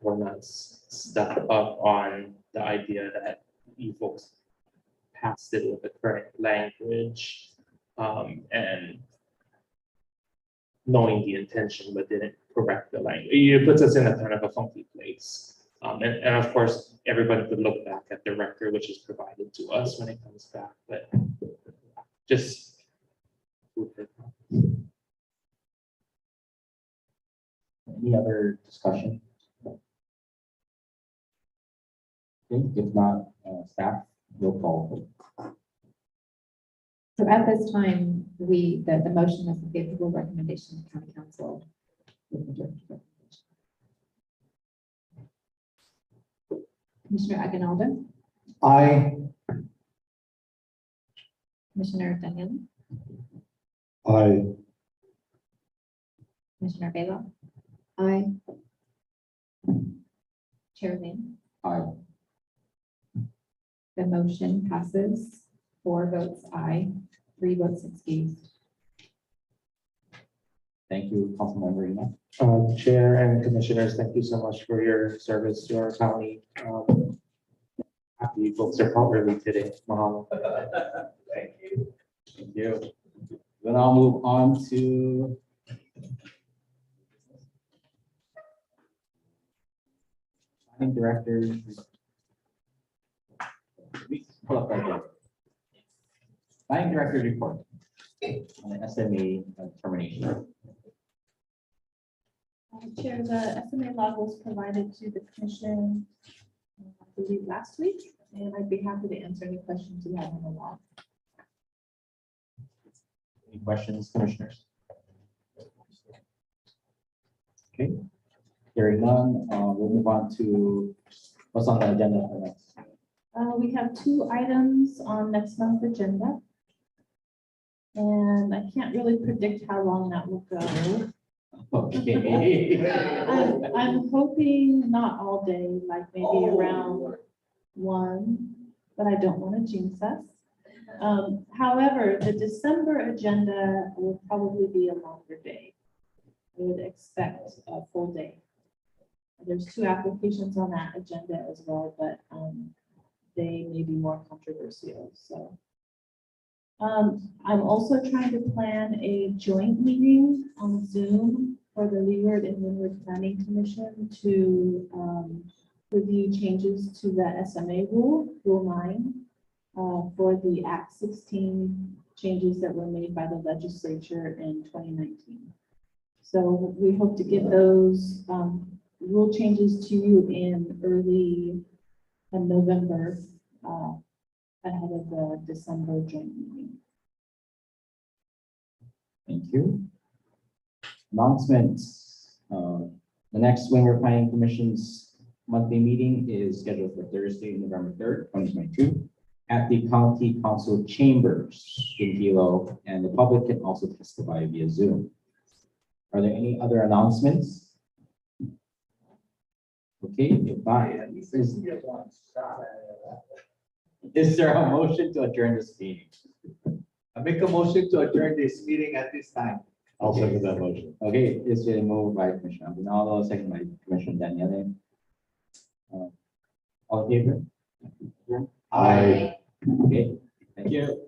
we're not stuck up on the idea that you folks passed it with the current language and knowing the intention but didn't correct the language. It puts us in a kind of a funky place. And of course, everybody could look back at the record which is provided to us when it comes back, but just Any other discussion? Okay, if not, staff will call. So at this time, the motion is a favorable recommendation to county council. with the director's recommendation. Commissioner Aguinaldo, I, Commissioner Daniel, I, Commissioner Vela. Aye. Chair Lane. Aye. The motion passes 4 votes aye, 3 votes excused. Thank you, Councilmember Ina. Chair and commissioners, thank you so much for your service to our county. Happy you folks are called early today. Mahalo. thank you. Thank you. Then I'll move on to planning director. Pull up right there. Planning director report on the SMA termination. Chair, the SMA log was provided to the commission, I believe last week, and I'd be happy to answer any questions you have on the log. Any questions, commissioners? Okay, hearing none, we'll move on to what's on the agenda for next. We have 2 items on next month's agenda. And I can't really predict how long that will go. Okay. I'm hoping not all day, like maybe around 1, but I don't want to jinx us. However, the December agenda will probably be a longer day. I would expect a full day. There's 2 applications on that agenda as well, but they may be more controversial, so. I'm also trying to plan a joint meeting on Zoom for the Leeward and Windward Planning Commission to review changes to the SMA rule, Rule 9, for the Act 16 changes that were made by the legislature in 2019. So we hope to get those rule changes to you in early November ahead of the December joint meeting. Thank you. Announcements. The next Windward Planning Commission's monthly meeting is scheduled for Thursday, November 3rd, 2022, at the County Council Chambers in Hilo, and the public can also testify via Zoom. Are there any other announcements? Okay, if not, is there a motion to adjourn this meeting? I make a motion to adjourn this meeting at this time. I'll second that motion. Okay, it's been moved by Commissioner Abinaldo, second by Commissioner Daniele. All in favor? Aye. Okay, thank you.